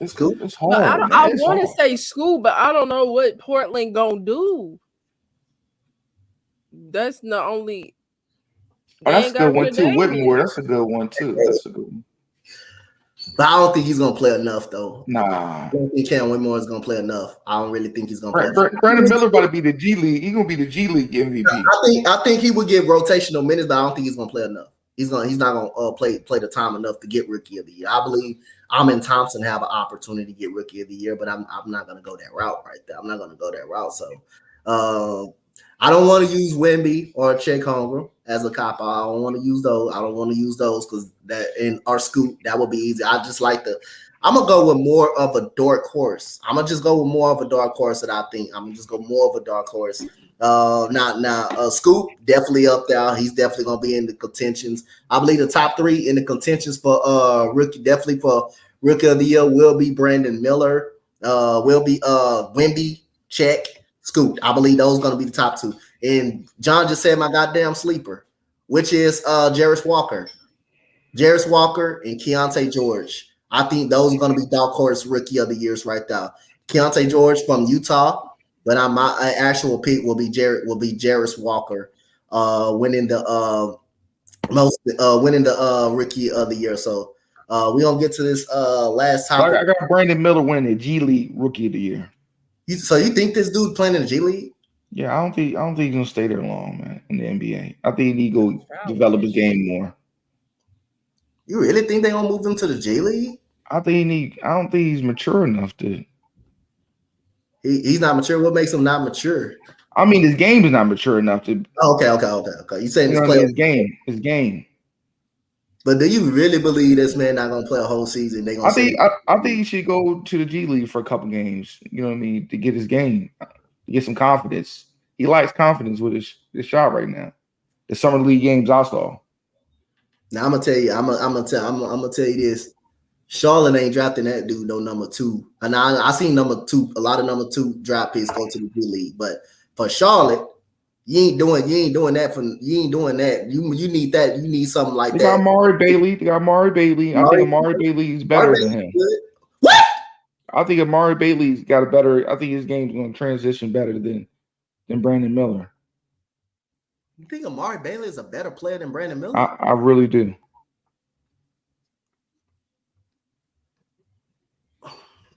Scoot? It's hard. I want to say Scoot, but I don't know what Portland gonna do. That's the only. That's a good one too. Whitmore. That's a good one too. That's a good one. But I don't think he's gonna play enough though. Nah. I don't think Cam Whitmore is gonna play enough. I don't really think he's gonna play. Brandon Miller about to be the G League. He's gonna be the G League MVP. I think he would get rotational minutes, but I don't think he's gonna play enough. He's not gonna play the time enough to get Rookie of the Year. I believe Amin Thompson have an opportunity to get Rookie of the Year, but I'm not gonna go that route right there. I'm not gonna go that route. So I don't want to use Wemby or Chet Holmgren as a cop. I don't want to use those. I don't want to use those because that in our Scoot that would be easy. I just like I'm gonna go with more of a dark horse. I'm gonna just go with more of a dark horse that I think. I'm gonna just go more of a dark horse. Scoot definitely up there. He's definitely gonna be in the contentions. I believe the top 3 in the contentions for rookie, definitely for Rookie of the Year will be Brandon Miller. Will be Wemby, Check, Scoot. I believe those are gonna be the top 2. And John just said my goddamn sleeper, which is Jarris Walker. Jarris Walker and Keontae George. I think those are going to be dark horse Rookie of the Years right there. Keontae George from Utah, but my actual pick will be Jarris Walker, winning the Rookie of the Year. So we're gonna get to this last topic. I got Brandon Miller winning the G League Rookie of the Year. So you think this dude playing in the G League? Yeah, I don't think he's gonna stay there long, man. In the NBA, I think he go develop his game more. You really think they're gonna move him to the G League? I don't think he's mature enough to. He's not mature. What makes him not mature? I mean, his game is not mature enough to. Okay. You saying his game. But do you really believe this man not gonna play a whole season? I think he should go to the G League for a couple games. You know what I mean? To get his game, to get some confidence. He lacks confidence with his shot right now. The summer league games I saw. Now I'm gonna tell you. I'm gonna tell you this. Charlotte ain't drafting that dude no number 2. And I seen number 2. A lot of number 2 draft picks go to the G League, but for Charlotte, you ain't doing that. You ain't doing that. You need that. You need something like that. They got Amari Bailey. I think Amari Bailey is better than him. What? I think Amari Bailey's got a better. I think his game's going to transition better than Brandon Miller. You think Amari Bailey is a better player than Brandon Miller? I really do.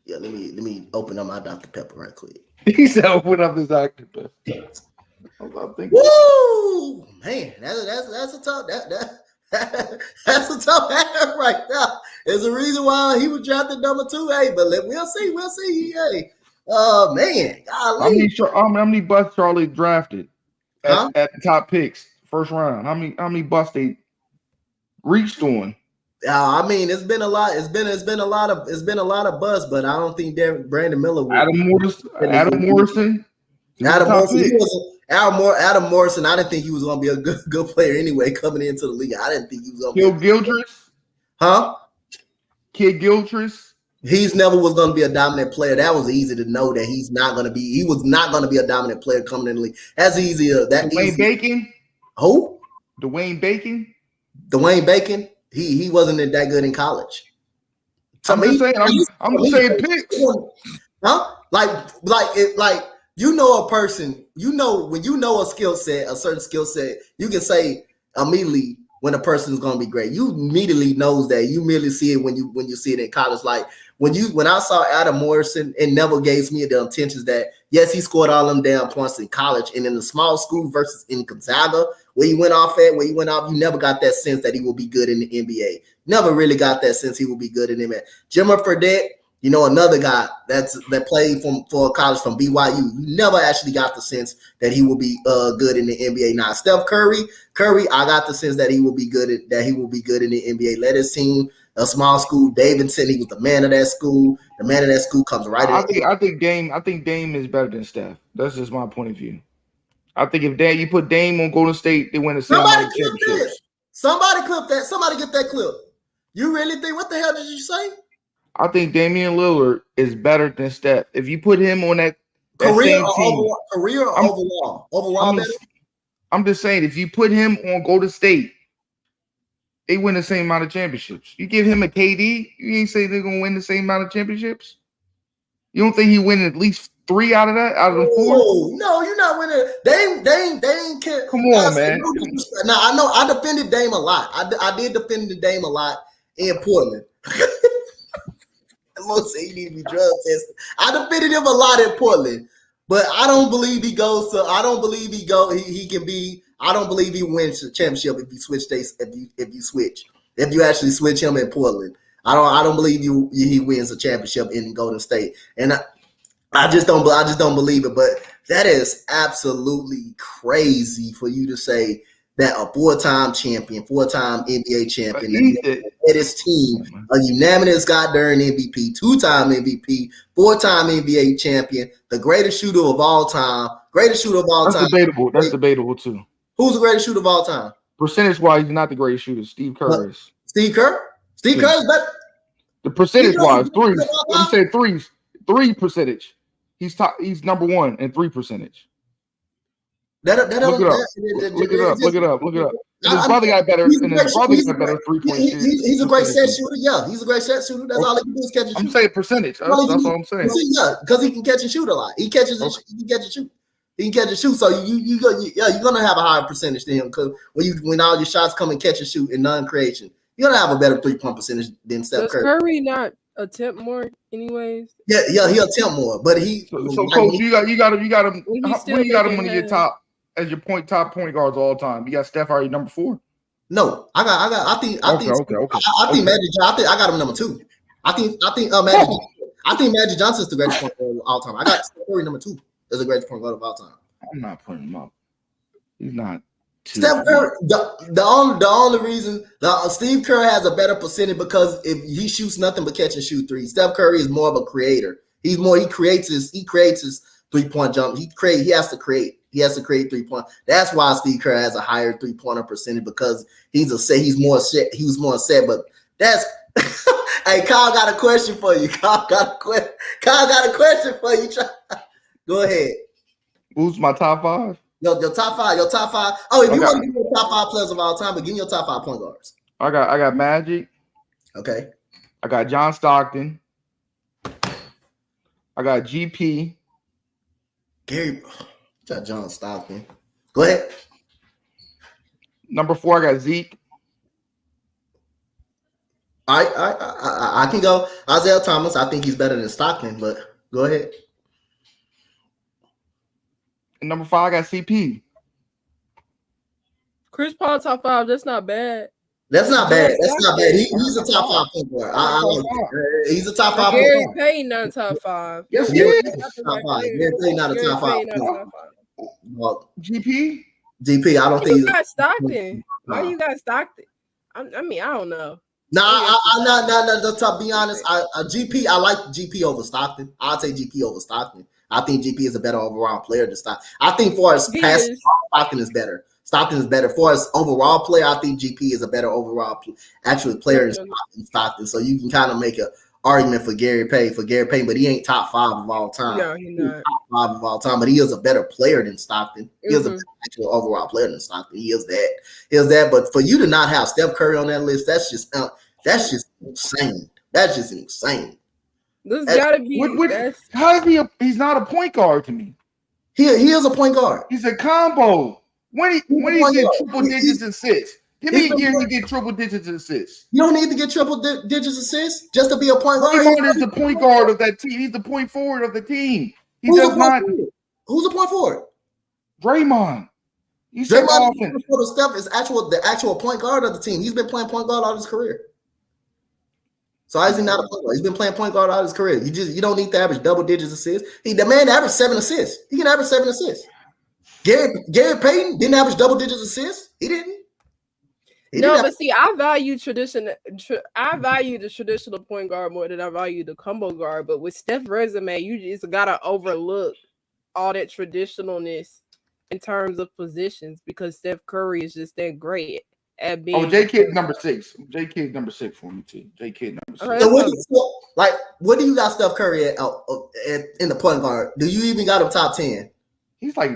Yeah, let me open up my Dr. Pepper right quick. He said, "Open up this Dr. Pepper." Woo, man, that's a tough that's a tough hat right now. There's a reason why he was drafted number 2. Hey, but we'll see. Hey, man, golly. How many busts Charlie drafted at the top picks first round? How many busts they reached on? I mean, it's been a lot. It's been a lot of buzz, but I don't think Brandon Miller. Adam Morrison. Adam Morrison. I didn't think he was going to be a good player anyway coming into the league. I didn't think he was going to be. Gildress, huh? Kid Gildress. He's never was going to be a dominant player. That was easy to know that he's not going to be. He was not going to be a dominant player coming in the league. That's easy. Dwayne Bacon. Who? Dwayne Bacon. Dwayne Bacon. He wasn't that good in college. I'm just saying picks. Huh? Like you know a person, when you know a skill set, a certain skill set, you can say immediately when a person is going to be great. You immediately knows that. You immediately see it when you see it in college. Like when I saw Adam Morrison, it never gave me the intentions that yes, he scored all them damn points in college and in the small school versus in Gonzaga where he went off, you never got that sense that he will be good in the NBA. Never really got that sense he will be good in the NBA. Jimmer Fredette, another guy that played for college from BYU. You never actually got the sense that he will be good in the NBA. Now, Steph Curry, I got the sense that he will be good in the NBA. Led his team, a small school. Davidson, he was the man of that school. The man of that school comes right in. I think Dame is better than Steph. That's just my point of view. I think if you put Dame on Golden State, they win the same amount of championships. Somebody clip that. Somebody get that clip. You really think? What the hell did you say? I think Damian Lillard is better than Steph. If you put him on that career same team, career or overall better. I'm just saying, if you put him on Golden State, they win the same amount of championships. You give him a KD, you ain't say they're gonna win the same amount of championships. You don't think he win at least 3 out of the 4? No, you're not winning. Dame can't. Come on, man. Now I know I defended Dame a lot. I did defend the Dame a lot in Portland. Most say he need to be drug tested. I defended him a lot in Portland, but I don't believe he goes to. I don't believe he can be. I don't believe he wins the championship if you switch days. If you actually switch him in Portland, I don't believe he wins a championship in Golden State, and I just don't believe it. But that is absolutely crazy for you to say that a 4-time champion, 4-time NBA champion, that his team, a unanimous goddamn MVP, 2-time MVP, 4-time NBA champion, the greatest shooter of all time. That's debatable. That's debatable too. Who's the greatest shooter of all time? Percentage-wise, he's not the greatest shooter. Steve Kerr is. Steve Kerr? Steve Kerr is better. The percentage-wise, threes. Let me say threes. 3 percentage. He's number 1 in 3 percentage. Look it up. And his brother got better. And his brother got better 3-point shooter. He's a great set shooter. Yeah, he's a great set shooter. That's all he can do is catch and shoot. I'm saying percentage. That's all I'm saying. Yeah, because he can catch and shoot a lot. He can catch and shoot. So you're gonna have a higher percentage than him because when all your shots come and catch and shoot and none creation, you're gonna have a better 3-point percentage than Steph Curry. Does Curry not attempt more anyways? Yeah, he'll attempt more, but he. So coach, you got him. You got him one of your top as your top point guards all time. You got Steph already number 4. No, I think Magic. I got him number 2. I think Magic Johnson's the greatest point guard of all time. I got Steph Curry number 2 as the greatest point guard of all time. I'm not putting him up. He's not. Steph Curry, the only reason Steve Kerr has a better percentage because if he shoots nothing but catch and shoot threes. Steph Curry is more of a creator. He creates his 3-point jump. He has to create 3-point. That's why Steve Kerr has a higher 3-pointer percentage because he was more set. But that's hey, Kyle got a question for you. Kyle got a question for you. Go ahead. Who's my top 5? Your top 5. Oh, if you want to give your top 5 players of all time, but give me your top 5 point guards. I got Magic. Okay. I got John Stockton. I got GP. Gary, got John Stockton. Go ahead. Number 4, I got Zeke. I can go Isaiah Thomas. I think he's better than Stockton, but go ahead. And number 5, I got CP. Chris Paul top 5. That's not bad. That's not bad. He's a top 5 point guard. He's a top 5 point guard. Gary Payton not top 5. Yes, he is. Top 5. Gary Payton not a top 5. Well, GP. I don't think you got Stockton. Why you got Stockton? I mean, I don't know. I'm not. To be honest, GP. I like GP over Stockton. I'll take GP over Stockton. I think GP is a better overall player than Stockton. I think for his past, Stockton is better. Stockton is better for his overall player. I think GP is a better overall player than Stockton. So you can kind of make an argument for Gary Payton, but he ain't top 5 of all time. No, he's not top 5 of all time, but he is a better player than Stockton. He is a better actual overall player than Stockton. He is that. But for you to not have Steph Curry on that list, that's just insane. That's just insane. This gotta be. How is he? He's not a point guard to me. He is a point guard. He's a combo. When he get triple digits assists, give me a year he get triple digits assists. You don't need to get triple digits assists just to be a point guard. Draymond is the point guard of that team. He's the point forward of the team. Who's a point forward? Draymond. You said my Draymond offense. for the Steph is the actual point guard of the team. He's been playing point guard all his career. So how is he not a point guard? He's been playing point guard all his career. You don't need to average double digits assists. The man averaged 7 assists. He can average 7 assists. Gary Payton didn't average double digits assists. He didn't. But see, I value I value the traditional point guard more than I value the combo guard. But with Steph's resume, you just gotta overlook all that traditionalness in terms of positions because Steph Curry is just that great at being. J Kid number 6. J Kid number 6 for me too. J Kid number 6. So what do you got Steph Curry at in the point guard? Do you even got him top 10? He's like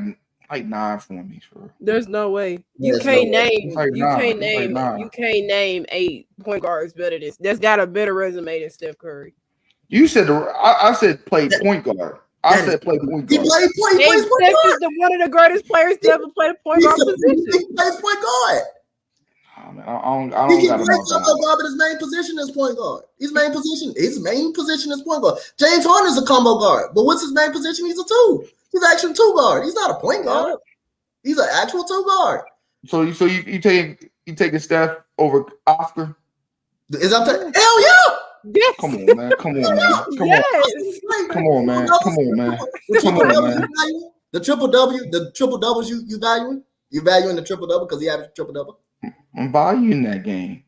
9 for me. There's no way. You can't name 8 point guards better than that's got a better resume than Steph Curry. You said I said play point guard. I said play point guard. He plays point guard. Steph is one of the greatest players to ever play the point guard position. He plays point guard. Oh, man, I don't he got him plays combo guard, but his main position is point guard. His main position is point guard. James Harden is a combo guard, but what's his main position? He's a 2. He's actually 2 guard. He's not a point guard. He's an actual 2 guard. So you taking Steph over Oscar? Is that hell yeah? Yes. Come on, man. Come on, man. Come on, man. The triple doubles you valuing? You valuing the triple double because he averaged triple double? I'm valuing that game.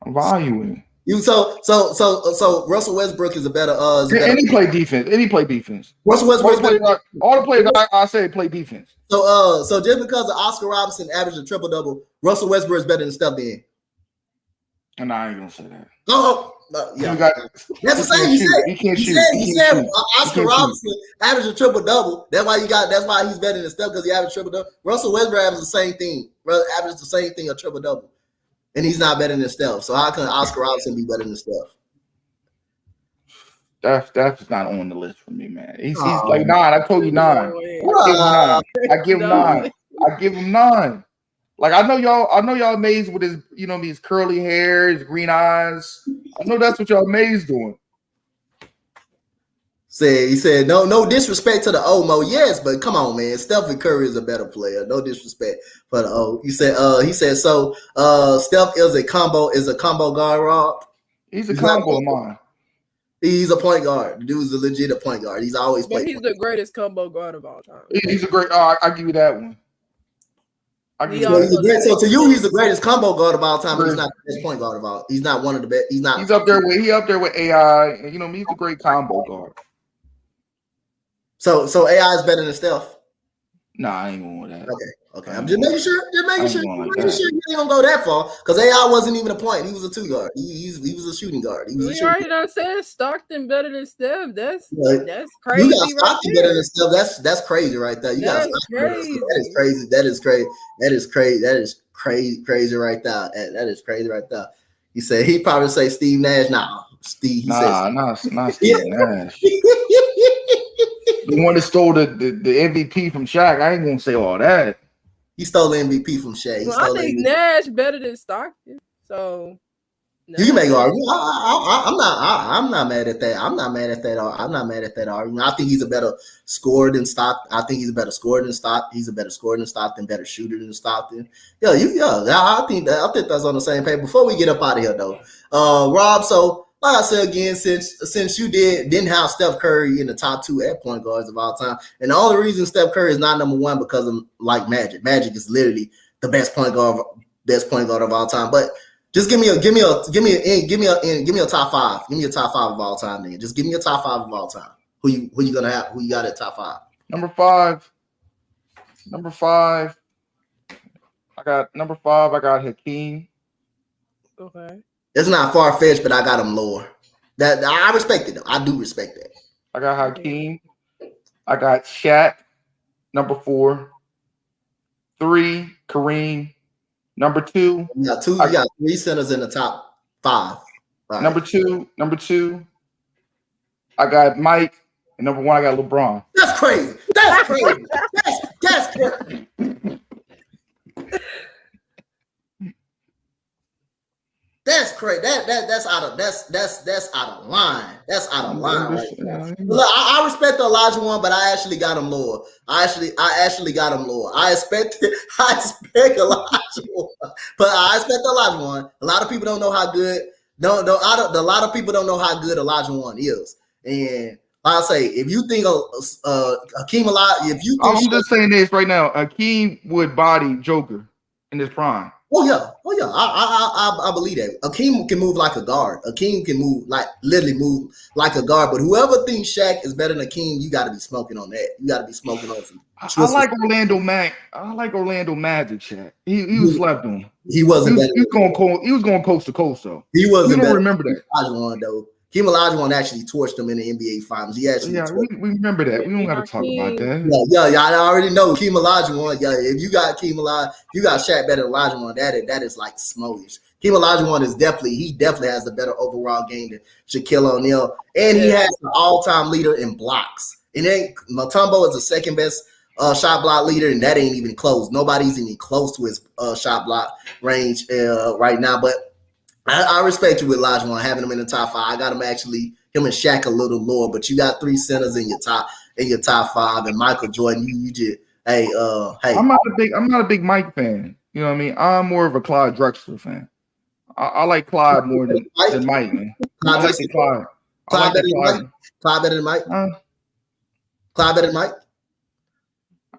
I'm valuing. You so Russell Westbrook is a better Any play defense. Russell Westbrook all the players I say play defense. So just because of Oscar Robertson averaged a triple double, Russell Westbrook is better than Steph then. And I ain't gonna say that. Yeah. That's the same. He said Oscar Robertson averaged a triple double. That's why he's better than Steph because he averaged triple double. Russell Westbrook averages the same thing. Averages the same thing, a triple double. And he's not better than Steph. So how can Oscar Robertson be better than Steph? That's not on the list for me, man. He's like 9. I told you 9. I give him 9. Like I know y'all amazed with his, his curly hair, his green eyes. I know that's what y'all amazed doing. He said no disrespect to the Omo. Yes, but come on, man. Stephen Curry is a better player. No disrespect for the O. He said so Steph is a combo guard, Rob. He's a combo mine. He's a point guard. The dude's a legit point guard. He's always played. He's the greatest combo guard of all time. He's a great I'll give you that one. So to you, he's the greatest combo guard of all time, but he's not the best point guard of all. He's not one of the best. He's not. He's up there with AI. And, he's a great combo guard. So AI is better than Steph. Nah, I ain't going with that. Okay. I'm just making sure. You ain't gonna go that far because AI wasn't even a point. He was a 2 guard. He was a shooting guard. We already done said Stockton better than Steph. That's crazy. You got Stockton better than Steph. That's crazy right there. That is crazy right there. That is crazy right there. He said he probably say Steve Nash. Not Steve Nash. The one that stole the MVP from Shaq. I ain't gonna say all that. He stole the MVP from Shaq. I think Nash better than Stockton. So you can make an argument. I'm not mad at that. I'm not mad at that argument. I think he's a better scorer than Stockton. I think he's a better scorer than Stockton. He's a better scorer than Stockton. Better shooter than Stockton. I think that's on the same page. Before we get up out of here, though, Rob. So. Like I said again, since you didn't have Steph Curry in the top 2 at point guards of all time, and the only reason Steph Curry is not number 1 because of like Magic. Magic is literally the best point guard of all time. But just give me a top 5. Give me a top 5 of all time. Then just give me a top 5 of all time. Who you gonna have? Who you got at top 5? Number 5. I got Hakeem. Okay. It's not far-fetched, but I got him lower. That I respect it though. I do respect that. I got Hakeem. I got Shaq, number 4. 3, Kareem. Number 2. You got 3 centers in the top 5. Right. Number two. I got Mike. And number 1, I got LeBron. That's crazy. That's crazy. That's crazy. That's crazy. That's out of line. That's out of line. Right now. Yeah. Look, I respect the Elijah one, but I actually got him lower. I actually got him lower. I expect Elijah one, but I expect Elijah one. A lot of people don't know how good. A lot of people don't know how good Elijah one is. And I say, if you think Hakeem Olajuwon, if you think I'm just saying this right now, Hakeem would body Joker in his prime. Oh yeah. I believe that. Hakeem can move like a guard. Hakeem can literally move like a guard. But whoever thinks Shaq is better than Hakeem, you got to be smoking on that. You got to be smoking on some. I like Orlando Magic, Shaq. He was slept on. He wasn't better. He was going coast to coast though. He wasn't. You don't remember that? Olajuwon though. Hakeem Olajuwon actually torched them in the NBA Finals. He actually. Yeah, we remember that. We don't got to talk about that. Yeah. I already know Hakeem Olajuwon. Yeah, if you got Hakeem Olajuwon, you got Shaq better than Olajuwon. That is like smokish. Hakeem Olajuwon is definitely has the better overall game than Shaquille O'Neal, and he has the all-time leader in blocks. And then Mutombo is the second best shot block leader, and that ain't even close. Nobody's even close to his shot block range right now. But I respect you with Olajuwon, having him in the top 5. I got him and Shaq a little lower, but you got 3 centers in your top 5, and Michael Jordan. You just hey. I'm not a big Mike fan. You know what I mean? I'm more of a Clyde Drexler fan. I like Clyde more than Mike, man. I like the Clyde. Clyde better than Mike. Clyde better than Mike.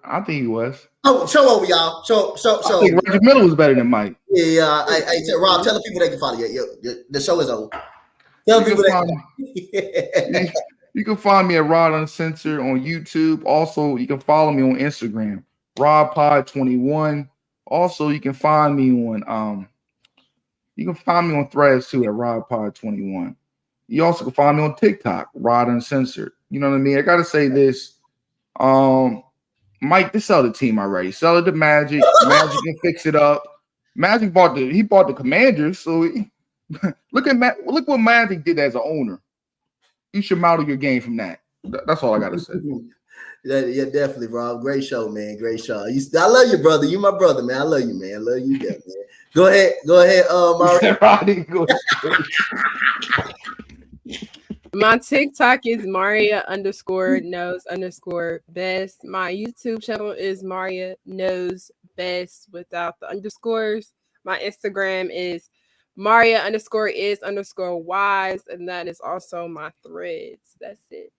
I think he was. Oh, show over, y'all. Show. I think Reggie Miller was better than Mike. Yeah, Rob, tell the people they can follow you. The show is over. Tell people you can find me at Rod Uncensored on YouTube. Also, you can follow me on Instagram, RodPod21. Also, you can find me on Threads too at RodPod21. You also can find me on TikTok, Rod Uncensored. You know what I mean? I gotta say this. Mike, they sell the team already. Sell it to Magic. Magic can fix it up. Magic bought the Commanders. So look what Magic did as an owner. You should model your game from that. That's all I gotta say. Yeah, definitely, Rob. Great show, man. Great show. I love you, brother. You my brother, man. I love you, man. I love you, man. Go ahead, Mario. My TikTok is Maria_knows_best. My YouTube channel is Maria Knows Best without the underscores. My Instagram is Maria_is_wise, and that is also my Threads. That's it.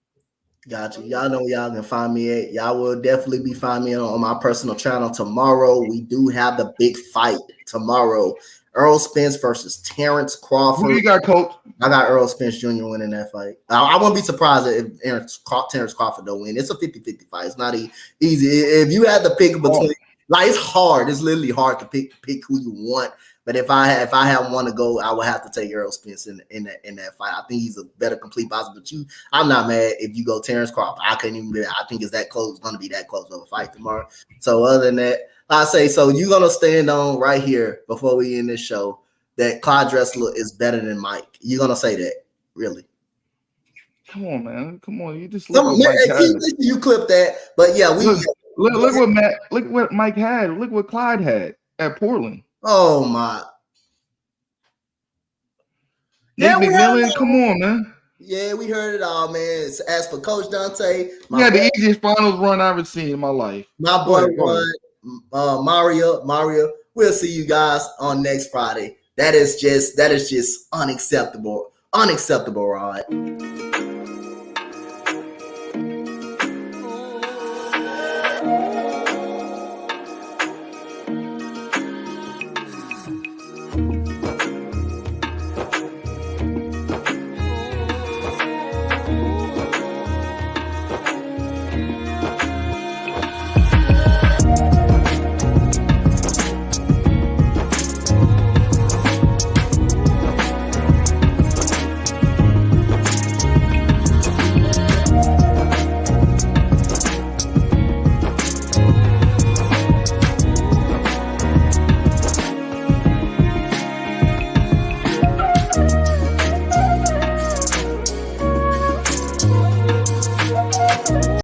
Gotcha. Y'all know where y'all can find me at. Y'all will definitely be finding me on my personal channel tomorrow. We do have the big fight tomorrow. Earl Spence versus Terrence Crawford. Who you got, Coach? I got Earl Spence Jr. winning that fight. I wouldn't be surprised if Terrence Crawford don't win. It's a 50-50 fight. It's not easy. If you had to pick between, it's hard. It's literally hard to pick who you want. But if I have one to go, I would have to take Earl Spence in that fight. I think he's a better complete boxer. But I'm not mad if you go Terrence Crawford. I think it's that close. It's going to be that close of a fight tomorrow. So other than that, I say, so you're going to stand on right here before we end this show that Clyde Drexler is better than Mike. You're going to say that, really? Come on, man. Come on. You just look what Mike had. You clip that. But yeah, look what Mike had. Look what Clyde had at Portland. Oh, my. Nick McMillan, come on, man. Yeah, we heard it all, man. As for Coach Dante, the easiest finals run I've ever seen in my life. My boy, Mario. We'll see you guys on next Friday. That is just unacceptable. Unacceptable, Rod.